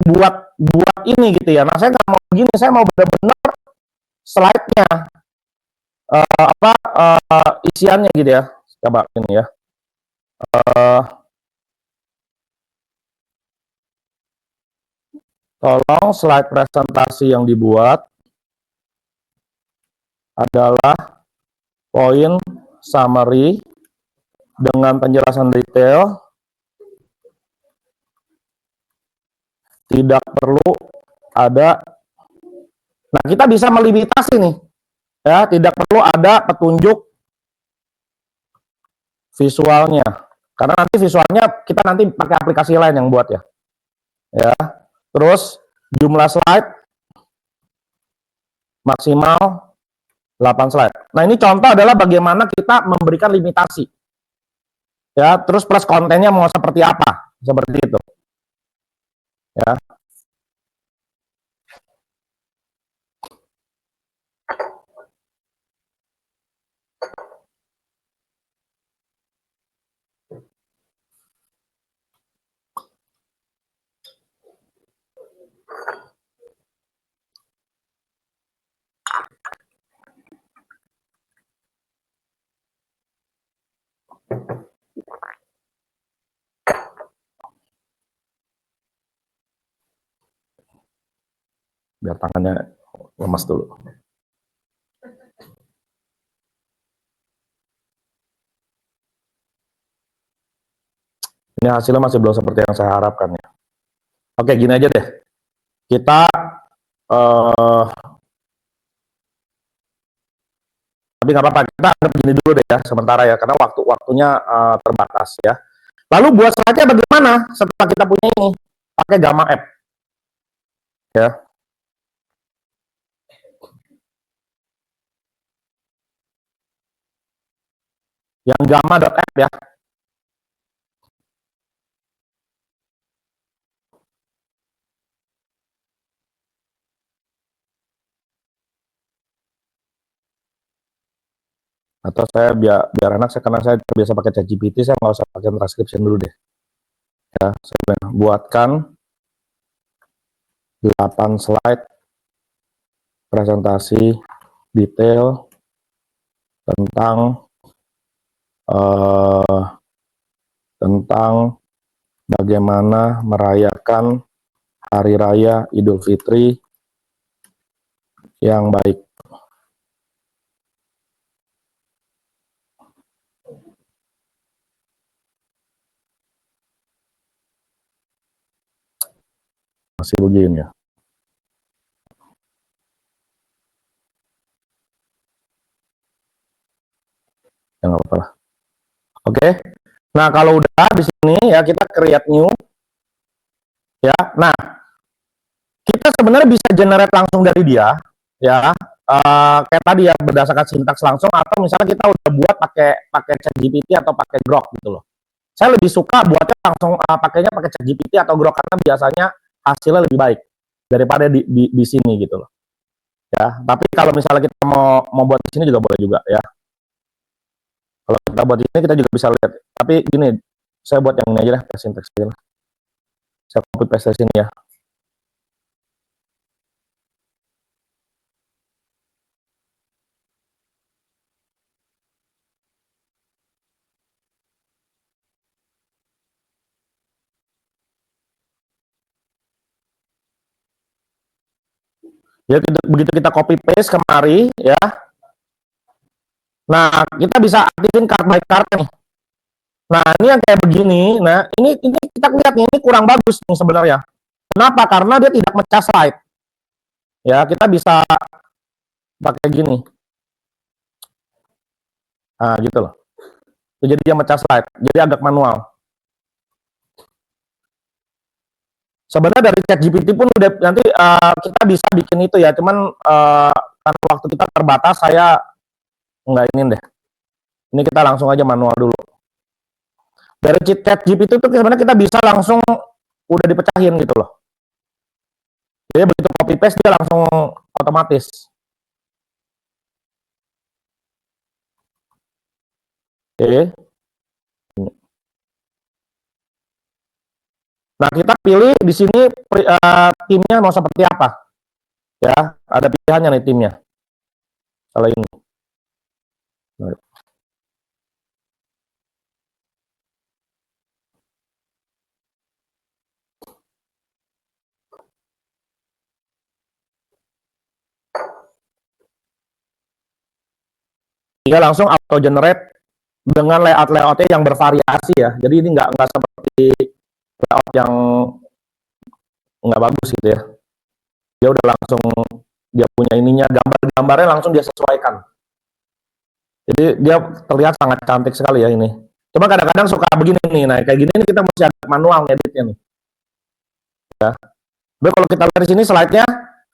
buat ini gitu ya. Nah, saya nggak mau begini, saya mau benar-benar slide-nya isiannya gitu ya. Coba ini ya. Tolong slide presentasi yang dibuat adalah poin summary dengan penjelasan detail, tidak perlu ada. Nah, kita bisa melimitasi nih, ya, tidak perlu ada petunjuk visualnya, karena nanti visualnya kita nanti pakai aplikasi lain yang buat ya. Ya, terus jumlah slide maksimal 8 slide. Nah, ini contoh adalah bagaimana kita memberikan limitasi. Ya, terus plus kontennya mau seperti apa? Seperti itu. Ya. Biar tangannya lemas dulu. Ini hasilnya masih belum seperti yang saya harapkan ya. Oke, gini aja deh. Kita tapi nggak apa-apa, kita anggap gini dulu deh ya sementara ya, karena waktunya terbatas ya. Lalu buat slide-nya bagaimana setelah kita punya ini? Pakai Gamma App ya. Yang gamma.app ya. Atau saya biar enak, karena saya terbiasa pakai ChatGPT, saya nggak usah pakai transcription dulu deh ya. Saya buatkan 8 slide presentasi detail tentang bagaimana merayakan Hari Raya Idul Fitri yang baik. Masih begini ya. Ya nggak apa-apa lah. Oke. Nah, kalau udah di sini ya kita create new ya. Nah, kita sebenarnya bisa generate langsung dari dia ya. Kayak tadi ya, berdasarkan sintaks langsung, atau misalnya kita udah buat pakai ChatGPT atau pakai Grok gitu loh. Saya lebih suka buatnya langsung pakainya pakai ChatGPT atau Grok, karena biasanya hasilnya lebih baik daripada di sini gitu loh. Ya, tapi kalau misalnya kita mau buat di sini juga boleh juga ya. Kalau kita buat di sini kita juga bisa lihat. Tapi gini, saya buat yang ini aja lah, sintaks aja lah. Saya copy paste sini ya. Ya, begitu kita copy paste kemari ya. Nah, kita bisa aktifin card by card nih. Nah, ini yang kayak begini. Nah, ini kita lihat nih, ini kurang bagus nih sebenarnya. Kenapa? Karena dia tidak mecah slide. Ya, kita bisa pakai gini. Nah, gitu loh. Jadi dia mecah slide. Jadi agak manual. Sebenarnya dari ChatGPT pun udah nanti kita bisa bikin itu ya. Cuman karena waktu kita terbatas, saya nggak ini deh. Ini kita langsung aja manual dulu. Dari ChatGPT itu sebenarnya kita bisa langsung udah dipecahin gitu loh. Jadi begitu copy paste dia langsung otomatis. Oke. Nah, kita pilih di sini timnya mau seperti apa. Ya, ada pilihannya nih timnya. Kalau ini. Dia langsung auto generate dengan layout-layoutnya yang bervariasi ya. Jadi ini nggak seperti layout yang nggak bagus gitu ya. Dia udah langsung, dia punya ininya, gambarnya langsung dia sesuaikan. Jadi dia terlihat sangat cantik sekali ya ini. Cuma kadang-kadang suka begini nih, nah kayak gini nih kita mesti agak manual ngeditnya nih. Ya. Tapi kalau kita lihat di sini slide-nya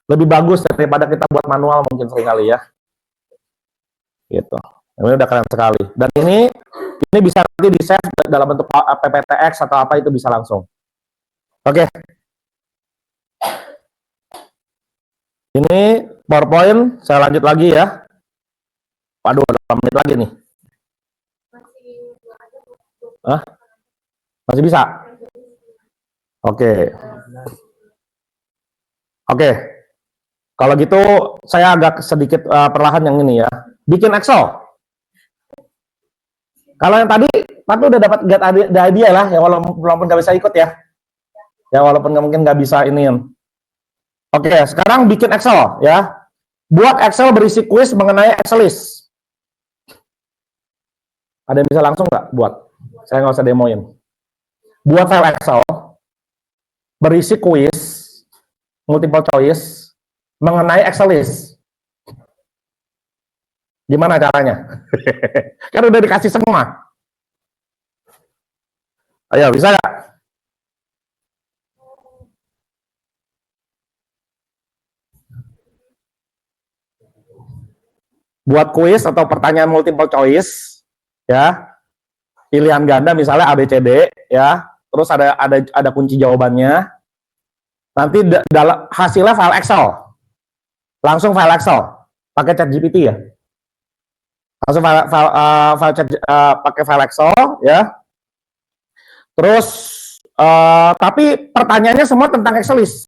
lebih bagus daripada kita buat manual mungkin seringkali ya. Gitu. Ini udah keren sekali. Dan ini bisa nanti di save dalam bentuk PPTX atau apa, itu bisa langsung. Oke. Ini PowerPoint, saya lanjut lagi ya. Waduh, 8 menit lagi nih. Hah? Masih bisa? Oke. Oke. Kalau gitu saya agak sedikit perlahan yang ini ya. Bikin Excel. Kalau yang tadi udah dapat get idea lah ya, walaupun nggak bisa ikut ya. Ya walaupun mungkin nggak bisa ini. Oke, sekarang bikin Excel ya. Buat Excel berisi kuis mengenai Excelis. Ada yang bisa langsung nggak buat? Saya nggak usah demoin. buat file Excel berisi kuis multiple choice mengenai Excel list. Gimana caranya? Kan udah dikasih semua. Ayo, bisa nggak? Buat kuis atau pertanyaan multiple choice, ya, pilihan ganda misalnya A B C D, ya, terus ada kunci jawabannya. Nanti dalam hasilnya file Excel, langsung file Excel, pakai ChatGPT ya, langsung pakai file Excel, ya. Terus tapi pertanyaannya semua tentang Excel list.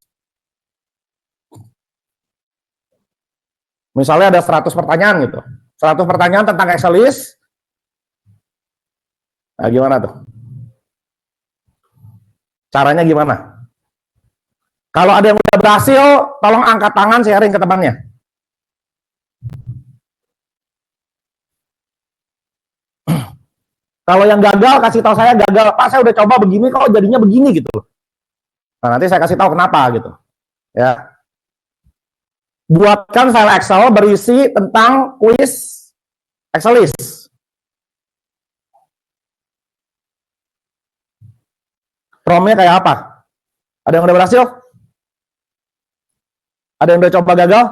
Misalnya ada 100 pertanyaan gitu. 100 pertanyaan tentang Excel list. Nah, gimana tuh? Caranya gimana? Kalau ada yang udah berhasil, tolong angkat tangan sharing ke temannya. Kalau yang gagal, kasih tahu saya gagal. Pak, saya udah coba begini kok jadinya begini gitu. Nah, nanti saya kasih tahu kenapa gitu. Ya. Buatkan file Excel berisi tentang kuis Excel list. Promnya kayak apa? Ada yang udah berhasil? Ada yang udah coba gagal?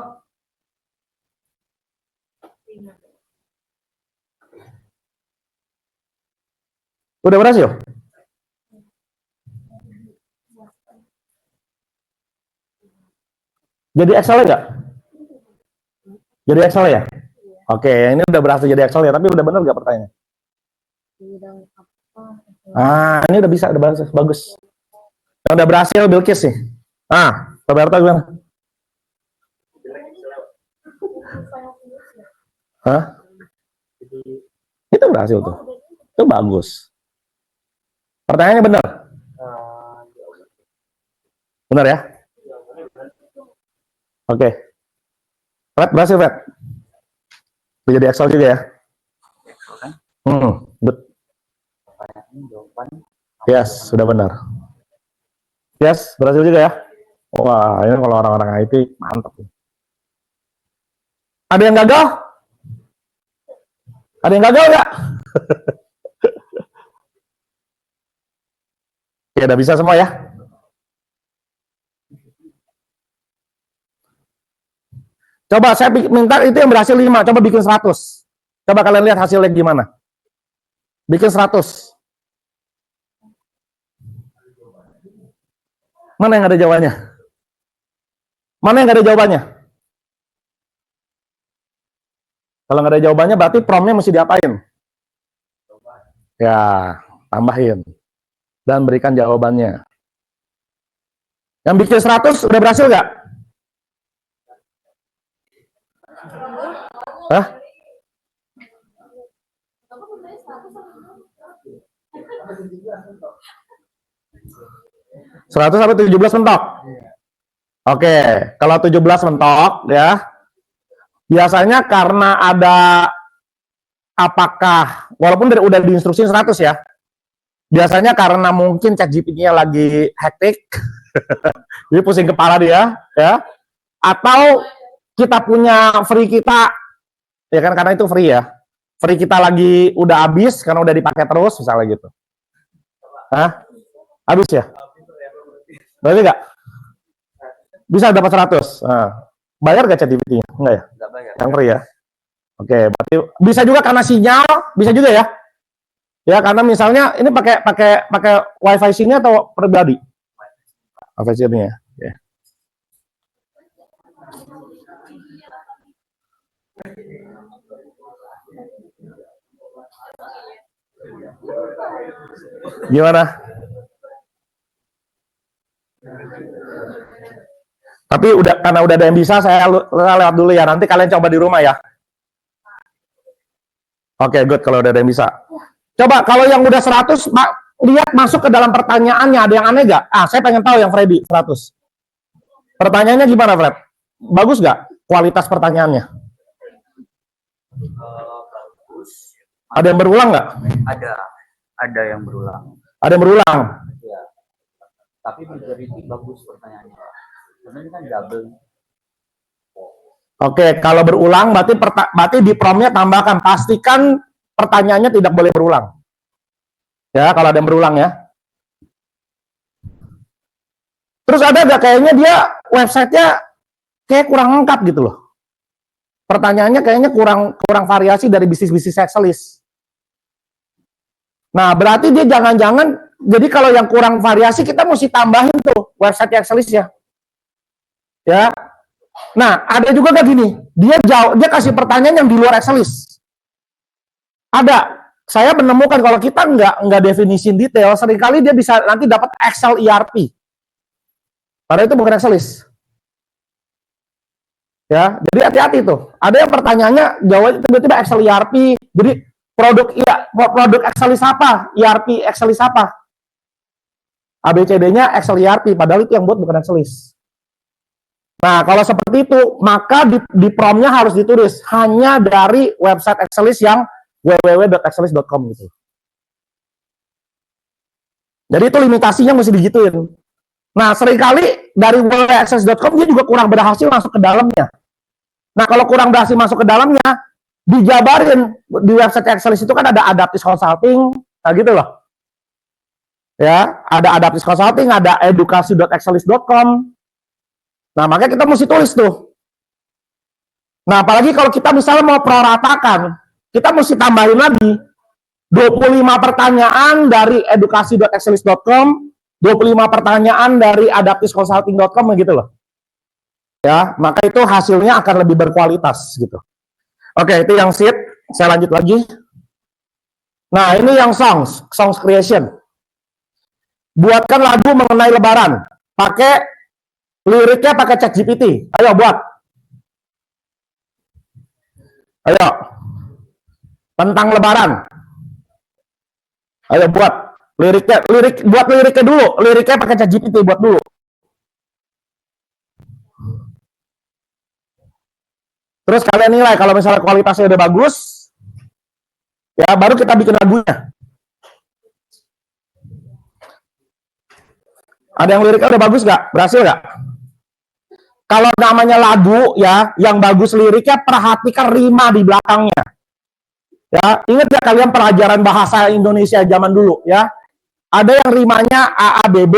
Udah berhasil? Jadi Excel nggak? Jadi Excel ya? Oke, ini udah berhasil jadi Excel ya, tapi udah bener nggak pertanyaannya? Ini udah bisa, udah bagus. Bagus. Yang udah berhasil Bilkis nih. Roberto gimana? Hah? Itu berhasil tuh. Itu bagus. Pertanyaannya benar? Benar ya? Oke. Fred berhasil, Fred? Jadi Excel juga ya? Good. Yes, sudah benar. Yes, berhasil juga ya? Wah, ini kalau orang-orang IT mantap. Ada yang gagal? Ada yang gagal nggak? Ya, udah bisa semua ya? Coba saya minta itu yang berhasil 5, coba bikin 100. Coba kalian lihat hasilnya gimana. Bikin 100. Mana yang ada jawabannya? Mana yang ada jawabannya? Kalau nggak ada jawabannya berarti promnya mesti diapain? Ya, tambahin. Dan berikan jawabannya. Yang bikin 100 udah berhasil nggak? Hah? 100 sampai 17 mentok. Oke, kalau 17 mentok ya, biasanya karena ada apakah, walaupun udah diinstruksiin 100 ya, biasanya karena mungkin ChatGPT-nya lagi hektik, jadi pusing kepala dia, ya, atau kita punya free kita, ya kan, karena itu free ya, free kita lagi udah habis karena udah dipakai terus, misalnya gitu. Hah? Habis ya? Berarti nggak? Bisa dapat 100. Bayar gak ChatGPT-nya? Enggak ya? Enggak bayar. Yang free ya? Oke, berarti bisa juga karena sinyal, bisa juga ya? Ya, karena misalnya ini pakai WiFi sini atau pribadi? WiFi sini ya. Okay. Gimana? Tapi karena udah ada yang bisa, saya lewat dulu ya. Nanti kalian coba di rumah ya. Oke, good kalau udah ada yang bisa. Coba kalau yang udah 100, lihat masuk ke dalam pertanyaannya, ada yang aneh gak? Saya pengen tahu yang Freddy, 100. Pertanyaannya gimana, Fred? Bagus gak kualitas pertanyaannya? Bagus. Ada yang berulang nggak? Ada yang berulang. Ada yang berulang. Tapi majority bagus pertanyaannya. Karena ini kan double. Oke, kalau berulang berarti di promnya tambahkan pastikan pertanyaannya tidak boleh berulang. Ya, kalau ada yang berulang ya. Terus ada nggak kayaknya dia websitenya kayak kurang lengkap gitu loh. Pertanyaannya kayaknya kurang variasi dari bisnis-bisnis Excelis. Nah, berarti dia jangan-jangan, jadi kalau yang kurang variasi kita mesti tambahin tuh website Excelis ya. Ya. Nah, ada juga kayak gini, dia kasih pertanyaan yang di luar Excelis. Ada. Saya menemukan kalau kita nggak definisin detail, seringkali dia bisa nanti dapat Excel ERP. Padahal itu bukan Excelis. Ya, jadi hati-hati tuh. Ada yang pertanyaannya jawabnya tiba-tiba Excel ERP. Jadi produk Excelis apa? ERP Excelis apa? ABCD-nya Excel ERP, padahal itu yang buat bukan Excelis. Nah, kalau seperti itu, maka di prompt-nya harus ditulis hanya dari website Excelis yang www.excelis.com gitu. Jadi itu limitasinya mesti digituin. Nah, seringkali dari www.excelis.com dia juga kurang berhasil masuk ke dalamnya. Nah, kalau kurang berhasil masuk ke dalamnya, dijabarin di website Excelis itu kan ada Adaptis Consulting, nah gitu loh. Ya, ada Adaptis Consulting, ada edukasi.excelis.com. Nah, makanya kita mesti tulis tuh. Nah, apalagi kalau kita misalnya mau proratakan, kita mesti tambahin lagi 25 pertanyaan dari edukasi.excelis.com, 25 pertanyaan dari adaptisconsulting.com gitu loh. Ya, maka itu hasilnya akan lebih berkualitas gitu. Oke, itu yang sheet. Saya lanjut lagi. Nah, ini yang songs creation. Buatkan lagu mengenai lebaran. Pakai liriknya pakai ChatGPT. Ayo buat. Ayo. Tentang lebaran. Ayo buat. Buat liriknya dulu. Liriknya pakai ChatGPT buat dulu. Terus kalian nilai kalau misalnya kualitasnya udah bagus, ya baru kita bikin lagunya. Ada yang liriknya udah bagus nggak? Berhasil nggak? Kalau namanya lagu ya, yang bagus liriknya, perhatikan rima di belakangnya. Ya, ingat ya kalian pelajaran bahasa Indonesia zaman dulu ya. Ada yang rimanya AABB,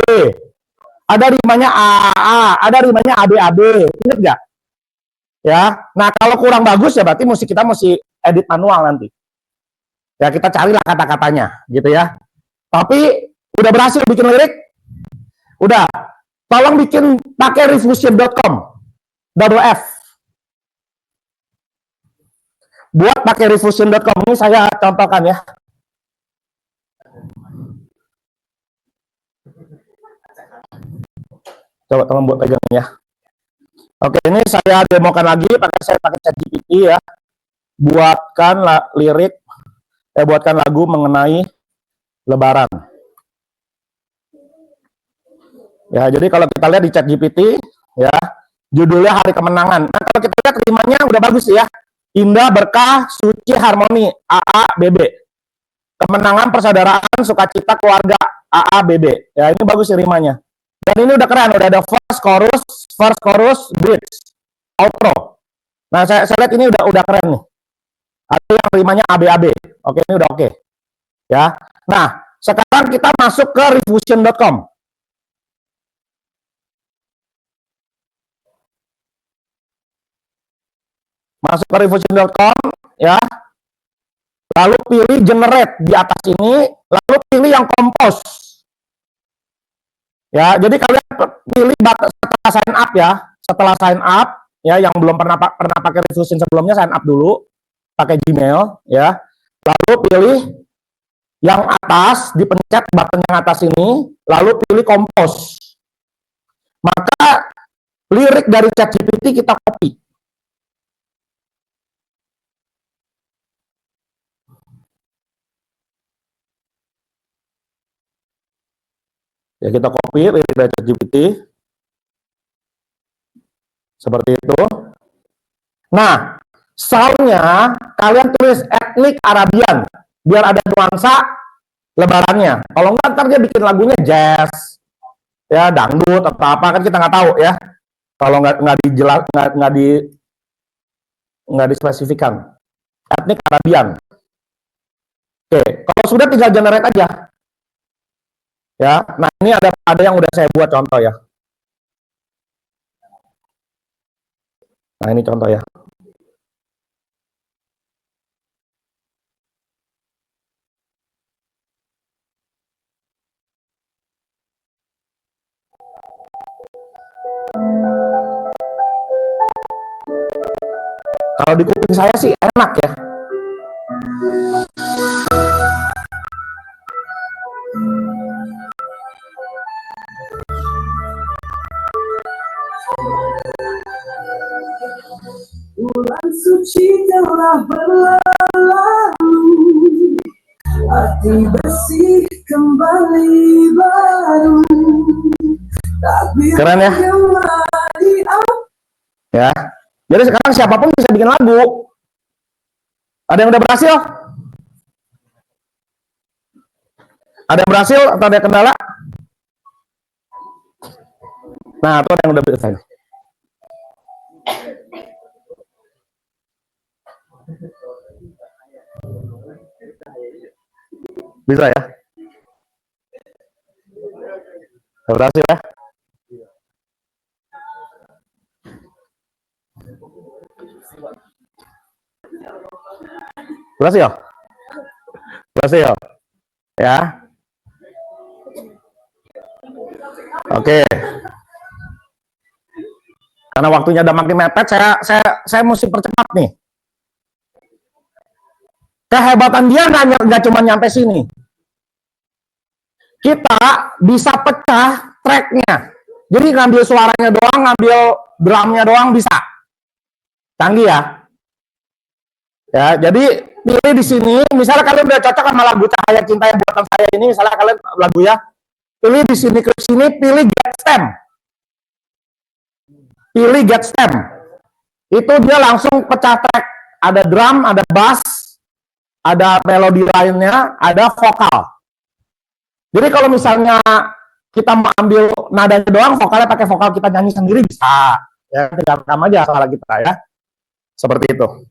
ada rimanya AAA, ada rimanya ABAB. Ingat nggak? Ya, nah kalau kurang bagus ya berarti kita mesti edit manual nanti. Ya kita carilah kata-katanya, gitu ya. Tapi udah berhasil bikin lirik? Udah. Tolong bikin pakai refusion.com. Double F. Buat pakai refusion.com. Ini saya contohkan ya. Coba tolong buat pegang ya. Oke, ini saya demokan lagi saya pakai ChatGPT ya. Buatkan buatkan lagu mengenai lebaran. Ya, jadi kalau kita lihat di ChatGPT ya, judulnya Hari Kemenangan. Nah, kalau kita lihat rimanya udah bagus ya. Indah, berkah, suci, harmoni, AABB. Kemenangan, persaudaraan, sukacita, keluarga, AABB. Ya, ini bagus rimanya. Dan ini udah keren, udah ada first chorus, bridge, outro. Nah, saya lihat ini udah keren nih. Ada yang rimanya ABAB. Oke, ini udah oke. Ya. Nah, sekarang kita masuk ke refusion.com. Masuk ke refusion.com ya. Lalu pilih generate di atas ini, lalu pilih yang compose. Ya, jadi kalian pilih setelah sign up ya. Setelah sign up ya, yang belum pernah pakai refusion sebelumnya, sign up dulu pakai Gmail ya. Lalu pilih yang atas, dipencet button yang atas ini, lalu pilih compose. Maka lirik dari ChatGPT kita copy. Ya, kita copy lirik dari ChatGPT. Seperti itu. Nah, soundnya kalian tulis etnik Arabian, biar ada nuansa lebarannya. Kalau enggak, ntar dia bikin lagunya jazz, ya dangdut atau apa kan kita nggak tahu ya. Kalau nggak dijelas nggak dispesifikan. Etnik Arabian. Oke, kalau sudah tinggal generate aja. Ya, nah ini ada yang udah saya buat contoh ya. Nah ini contoh ya. Kalau di kuping saya sih enak ya. Bulan suci telah berlalu, hati bersih kembali baru. Keren ya? Ya. Jadi sekarang siapapun bisa bikin lagu. Ada yang udah berhasil? Ada yang berhasil atau ada kendala? Nah, itu ada yang udah berhasil. Bisa ya? Udah berhasil ya? Berhasil? Berhasil? Ya? Oke. Karena waktunya udah makin mepet, saya mesti percepat nih. Kehebatan dia nggak cuma nyampe sini. Kita bisa pecah tracknya. Jadi ngambil suaranya doang, ngambil drumnya doang bisa. Canggih ya. Ya, jadi pilih di sini. Misalnya kalian udah cocok sama lagu Cahaya Cinta yang buatan saya ini, misalnya kalian lagu ya, pilih di sini ke sini, pilih get stem. Pilih get stem. Itu dia langsung pecah track. Ada drum, ada bass, ada melodi lainnya, ada vokal. Jadi kalau misalnya kita mau ambil nadanya doang, vokalnya pakai vokal kita nyanyi sendiri bisa. Ya, tinggal rekam aja suara kita ya. Seperti itu.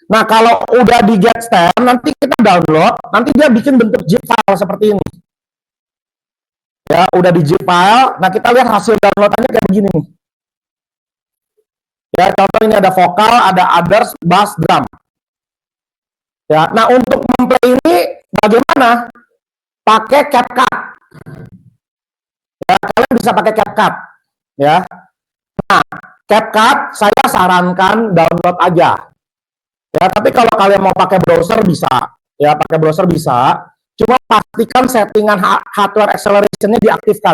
Nah, kalau udah di get stem, nanti kita download, nanti dia bikin bentuk zip file seperti ini. Ya, udah di zip file, nah kita lihat hasil downloadannya kayak begini nih. Ya, contoh ini ada vokal, ada others, bass, drum. Ya, nah untuk memplay ini bagaimana? Pakai CapCut. Ya, kalian bisa pakai CapCut. Ya. Nah, CapCut saya sarankan download aja. Ya, tapi kalau kalian mau pakai browser bisa. Ya, pakai browser bisa. Cuma pastikan settingan hardware acceleration-nya diaktifkan.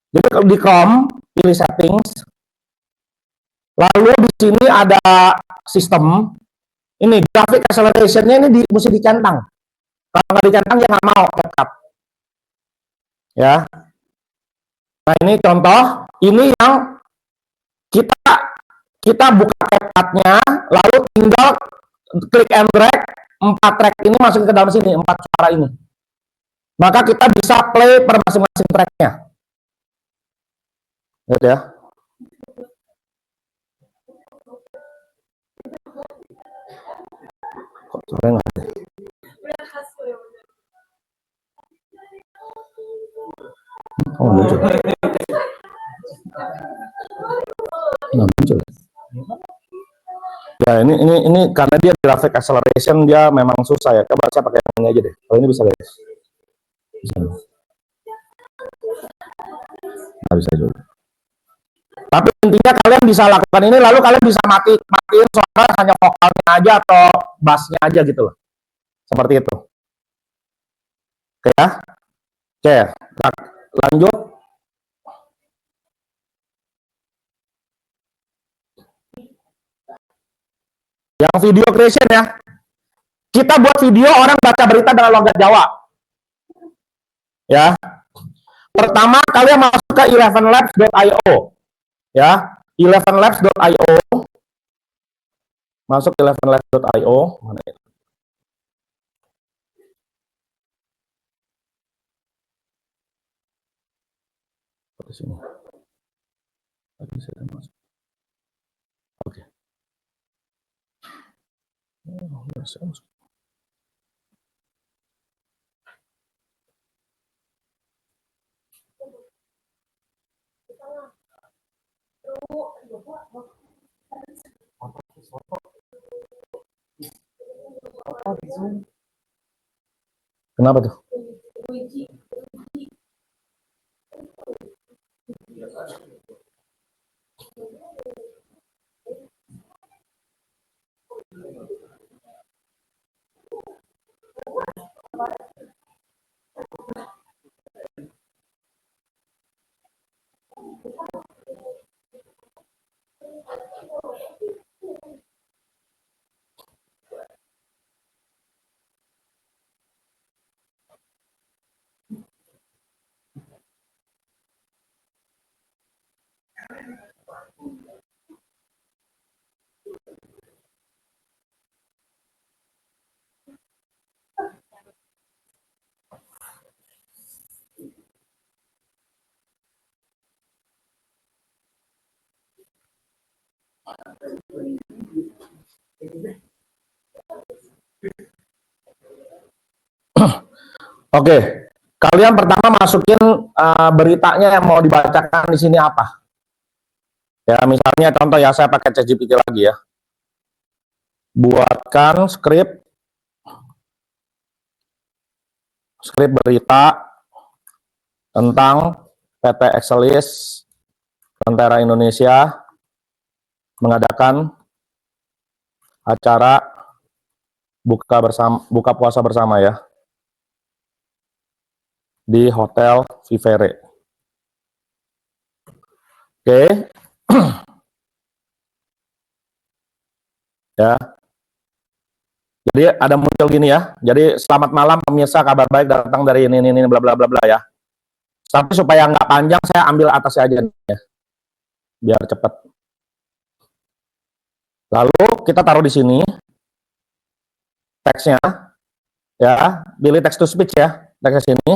Jadi kalau di Chrome, pilih settings. Lalu di sini ada sistem. Ini graphic acceleration-nya ini mesti dicentang. Kalau nggak dicentang ya nggak mau CapCut. Ya. Nah ini contoh. Ini yang kita buka CapCut-nya, lalu tinggal klik and drag 4 track ini masukin ke dalam sini, 4 suara ini. Maka kita bisa play per masing-masing tracknya. Lihat ya. Kok suara nggak ada? Oh muncul. Nggak muncul. Ya ini karena dia graphic acceleration dia memang susah ya. Coba saya pakai yang ini aja deh. Kalau ini bisa guys. Bisa. Nggak bisa juga. Tapi intinya kalian bisa lakukan ini, lalu kalian bisa matiin suara hanya vokalnya aja atau bassnya aja gitu loh. Seperti itu. Oke ya. Oke, lanjut. Yang video creation ya. Kita buat video orang baca berita dengan logat Jawa. Ya. Pertama kalian masuk ke 11labs.io. Ya, 11labs.io. Masuk 11labs.io. Mana ya? sini. Tadi saya masuk. Oke. Saya masuk. Kenapa tuh? Oke, kalian pertama masukin beritanya yang mau dibacakan di sini apa? Ya, misalnya contoh ya, saya pakai ChatGPT lagi ya. Buatkan skrip berita tentang PT Exelis Lentera Indonesia mengadakan acara buka puasa bersama ya di Hotel Vivere. Oke. Ya. Jadi ada muncul gini ya. Jadi selamat malam pemirsa, kabar baik datang dari ini bla bla bla bla ya. Tapi supaya nggak panjang saya ambil atasnya aja nih ya. Biar cepat. Lalu kita taruh di sini teksnya ya, pilih text to speech ya, teksnya sini.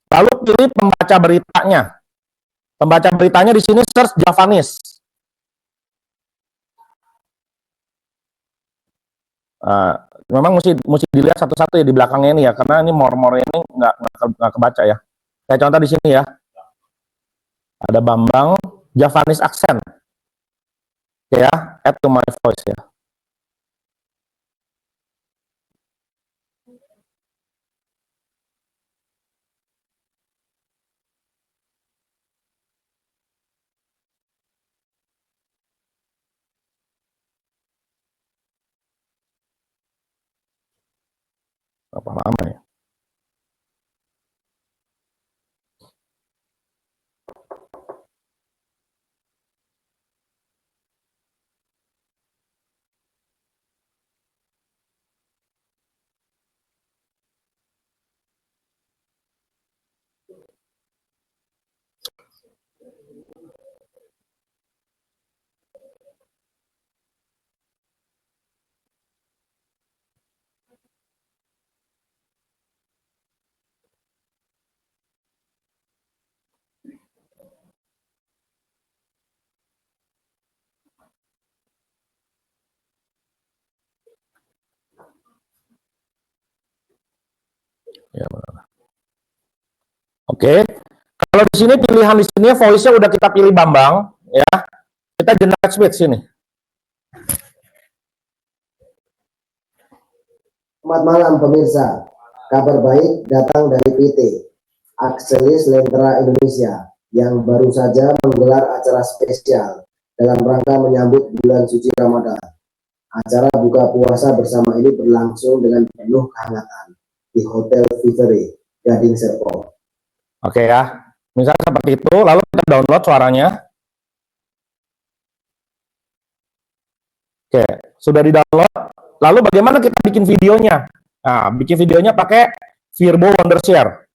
Lalu pilih pembaca beritanya. Pembaca beritanya di sini search Javanese. Memang mesti dilihat satu-satu ya di belakangnya ini ya, karena ini more ini nggak kebaca ya. Saya contoh di sini ya. Ada Bambang Javanese accent. Ya, add to my voice ya. Apa lama ya? Ya, oke. Kalau di sini pilihan di sini voice-nya udah kita pilih Bambang ya. Kita generate speech sini. Selamat malam pemirsa, kabar baik datang dari PT Exelis Lentera Indonesia yang baru saja menggelar acara spesial dalam rangka menyambut bulan suci Ramadan. Acara buka puasa bersama ini berlangsung dengan penuh kehangatan di Hotel Vivere, Gading Serpong. Oke ya, misalnya seperti itu, lalu kita download suaranya. Oke, sudah di-download. Lalu bagaimana kita bikin videonya? Nah, bikin videonya pakai Virbo Wondershare.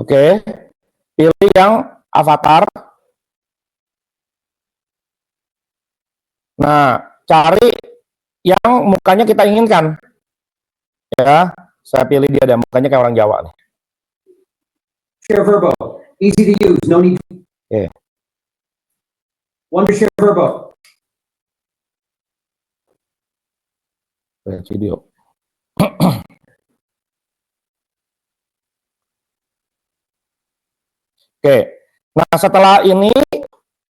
Oke, pilih yang avatar. Nah, cari yang mukanya kita inginkan. Ya, saya pilih dia deh, mukanya kayak orang Jawa nih. Share Verbo. Easy to use. No need. Oke. Wondershare Verbo. Lihat video. Oke. Nah, setelah ini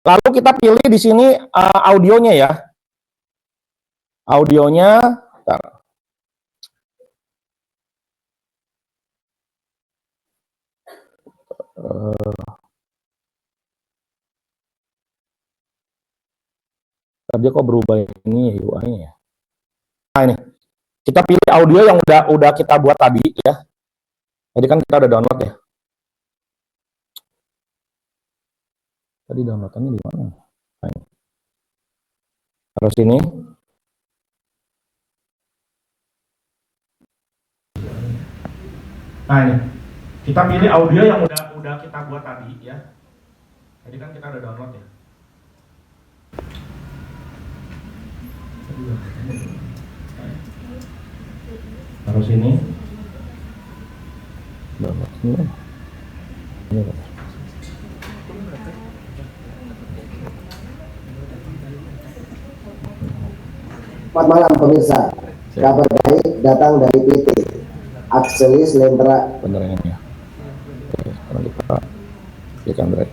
lalu kita pilih di sini audionya ya. Audionya bentar. Dia kok berubah ini UI-nya ya. Nah, ini. Kita pilih audio yang udah kita buat tadi ya. Tadi kan kita udah download ya. Tadi downloadannya di mana? Nah, ini. Terus ini. Nah, ini. Kita pilih audio yang udah kita buat tadi ya. Tadi kan kita udah download ya. Taruh sini. Download ini. Ini. Selamat malam pemirsa. Kabar baik datang dari PT Axelis Lentera. Bener ini ya. Oke, sekarang kita klik Android.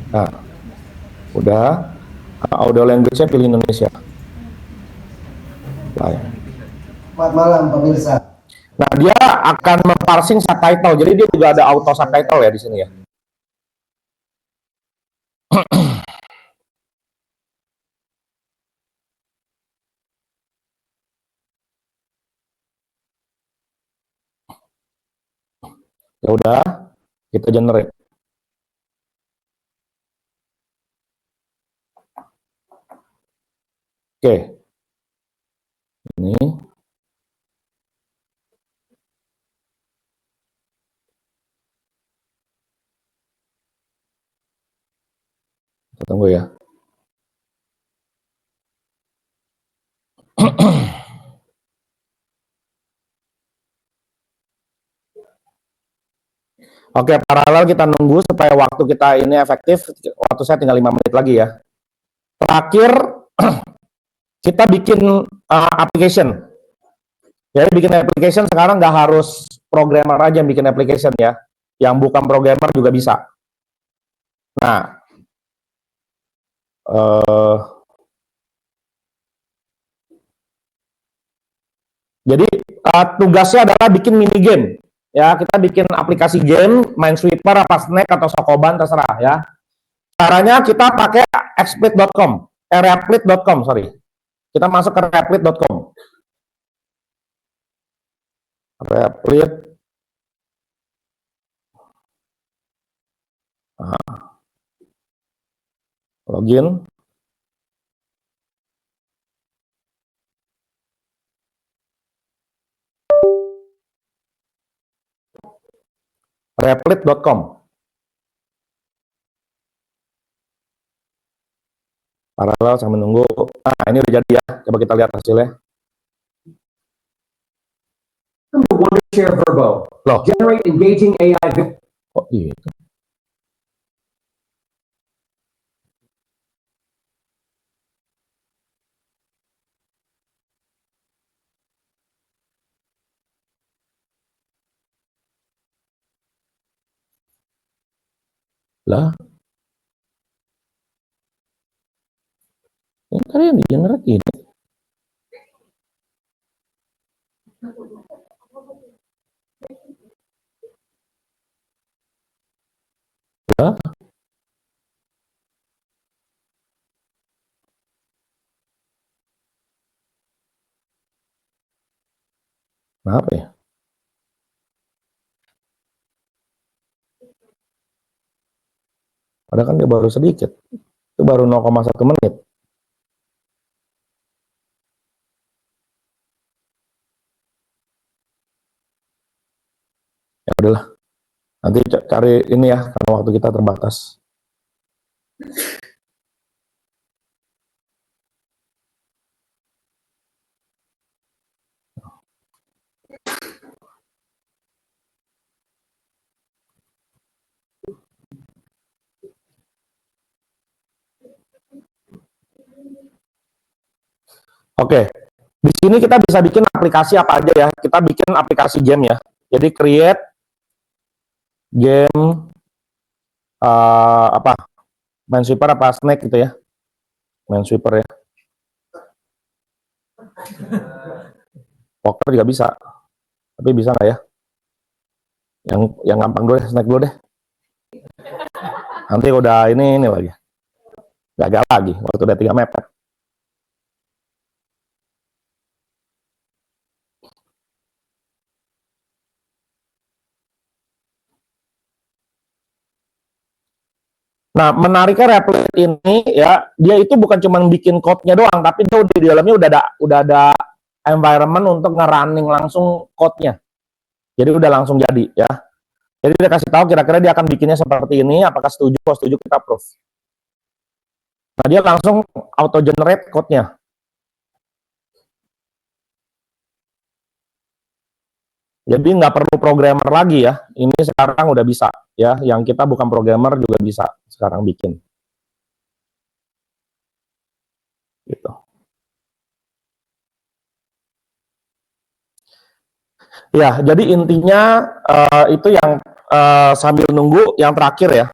Nah, udah. Audio language-nya pilih Indonesia. Lain. Selamat malam pemirsa. Nah, dia akan memparsing subtitle. Jadi dia juga ada auto subtitle ya di sini ya. Ya udah, kita generate. Oke. Ini. Kita tunggu ya. Oke, paralel kita nunggu supaya waktu kita ini efektif. Waktu saya tinggal 5 menit lagi ya. Terakhir, kita bikin application. Jadi bikin application sekarang nggak harus programmer aja yang bikin application ya. Yang bukan programmer juga bisa. Nah, jadi tugasnya adalah bikin mini game. Ya, kita bikin aplikasi game, Minesweeper, apa Snack atau Sokoban terserah ya. Caranya kita pakai Replit.com, Replit.com, sorry. Kita masuk ke Replit.com. Replit. Login. Replit.com. Paralel sambil menunggu. Nah, ini udah jadi ya. Coba kita lihat hasilnya. Wondershare Verbo. Loh. Generate engaging AI. Oh iya. Lah. Ini tadi yang di-generate ini. Lah. Kenapa ya? Padahal kan dia baru sedikit. Itu baru 0,1 menit. Ya udahlah. Nanti cari ini ya, karena waktu kita terbatas. Oke, di sini kita bisa bikin aplikasi apa aja ya. Kita bikin aplikasi game ya. Jadi create game apa? Minesweeper apa Snake gitu ya? Minesweeper ya. Poker juga bisa. Tapi bisa nggak ya? Yang gampang dulu deh, Snake dulu deh. Nanti udah ini lagi. Gagal lagi waktu udah 3 mepet. Nah, menariknya Replit ini ya, dia itu bukan cuma bikin code-nya doang, tapi dia di dalamnya udah ada environment untuk nge-running langsung code-nya. Jadi udah langsung jadi ya. Jadi dia kasih tahu kira-kira dia akan bikinnya seperti ini, apakah setuju? Kalau setuju kita approve. Nah, dia langsung auto generate code-nya. Jadi nggak perlu programmer lagi ya. Ini sekarang udah bisa ya. Yang kita bukan programmer juga bisa sekarang bikin. Gitu. Ya, jadi intinya itu yang sambil nunggu yang terakhir ya.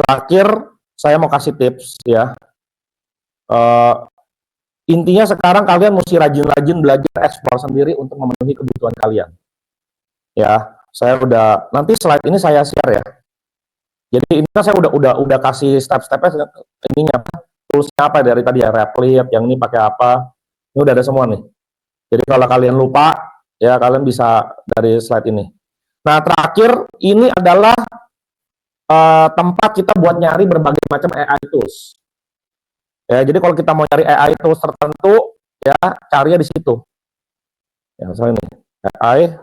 Terakhir saya mau kasih tips ya. Intinya sekarang kalian mesti rajin-rajin belajar explore sendiri untuk memenuhi kebutuhan kalian. Ya, saya udah nanti slide ini saya share ya. Jadi ini kan saya udah kasih step-stepnya ininya toolsnya apa dari tadi ya, Replit, yang ini pakai apa. Ini udah ada semua nih. Jadi kalau kalian lupa ya kalian bisa dari slide ini. Nah, terakhir ini adalah tempat kita buat nyari berbagai macam AI tools. Ya, jadi kalau kita mau cari AI tools tertentu ya carinya di situ. Ya, misalnya ini AI.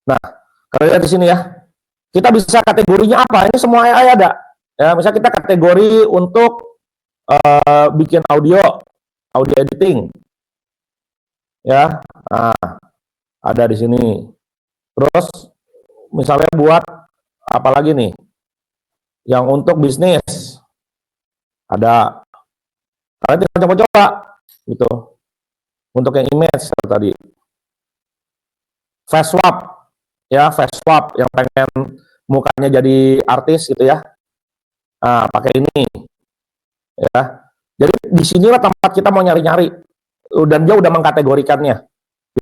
Nah, kalau lihat di sini ya, kita bisa kategorinya apa? Ini semua AI ada. Ya, misalnya kita kategori untuk bikin audio editing. Ya, nah, ada di sini. Terus, misalnya buat apa lagi nih? Yang untuk bisnis ada. Kalian tinggal coba-coba, gitu. Untuk yang image tadi, face swap. Ya, face swap yang pengen mukanya jadi artis gitu ya. Nah, pakai ini ya. Jadi disinilah tempat kita mau nyari-nyari dan dia udah mengkategorikannya.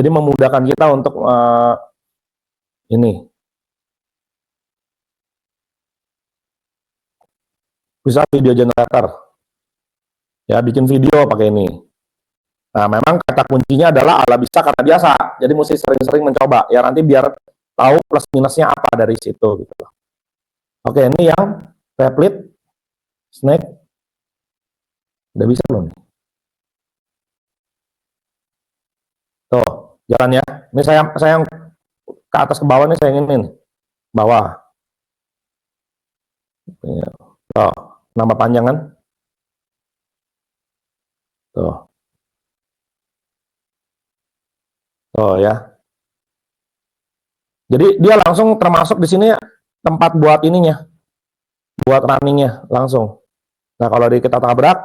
Jadi memudahkan kita untuk ini. Bisa video generator. Ya, bikin video pakai ini. Nah, memang kata kuncinya adalah ala bisa karena biasa. Jadi mesti sering-sering mencoba ya, nanti biar tahu plus minusnya apa dari situ gitu. Oke, ini yang Replit, Snake, udah bisa belum? Tuh, jalan ya. Ini saya yang ke atas ke bawah nih, saya ingin bawah. Tuh, nambah panjang kan? Tuh. Tuh ya. Jadi dia langsung termasuk di sini tempat buat ininya, buat runningnya langsung. Nah kalau kita tabrak,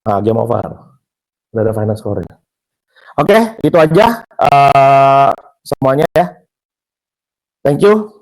nah game over, udah ada final score-nya. Oke, itu aja semuanya ya. Thank you.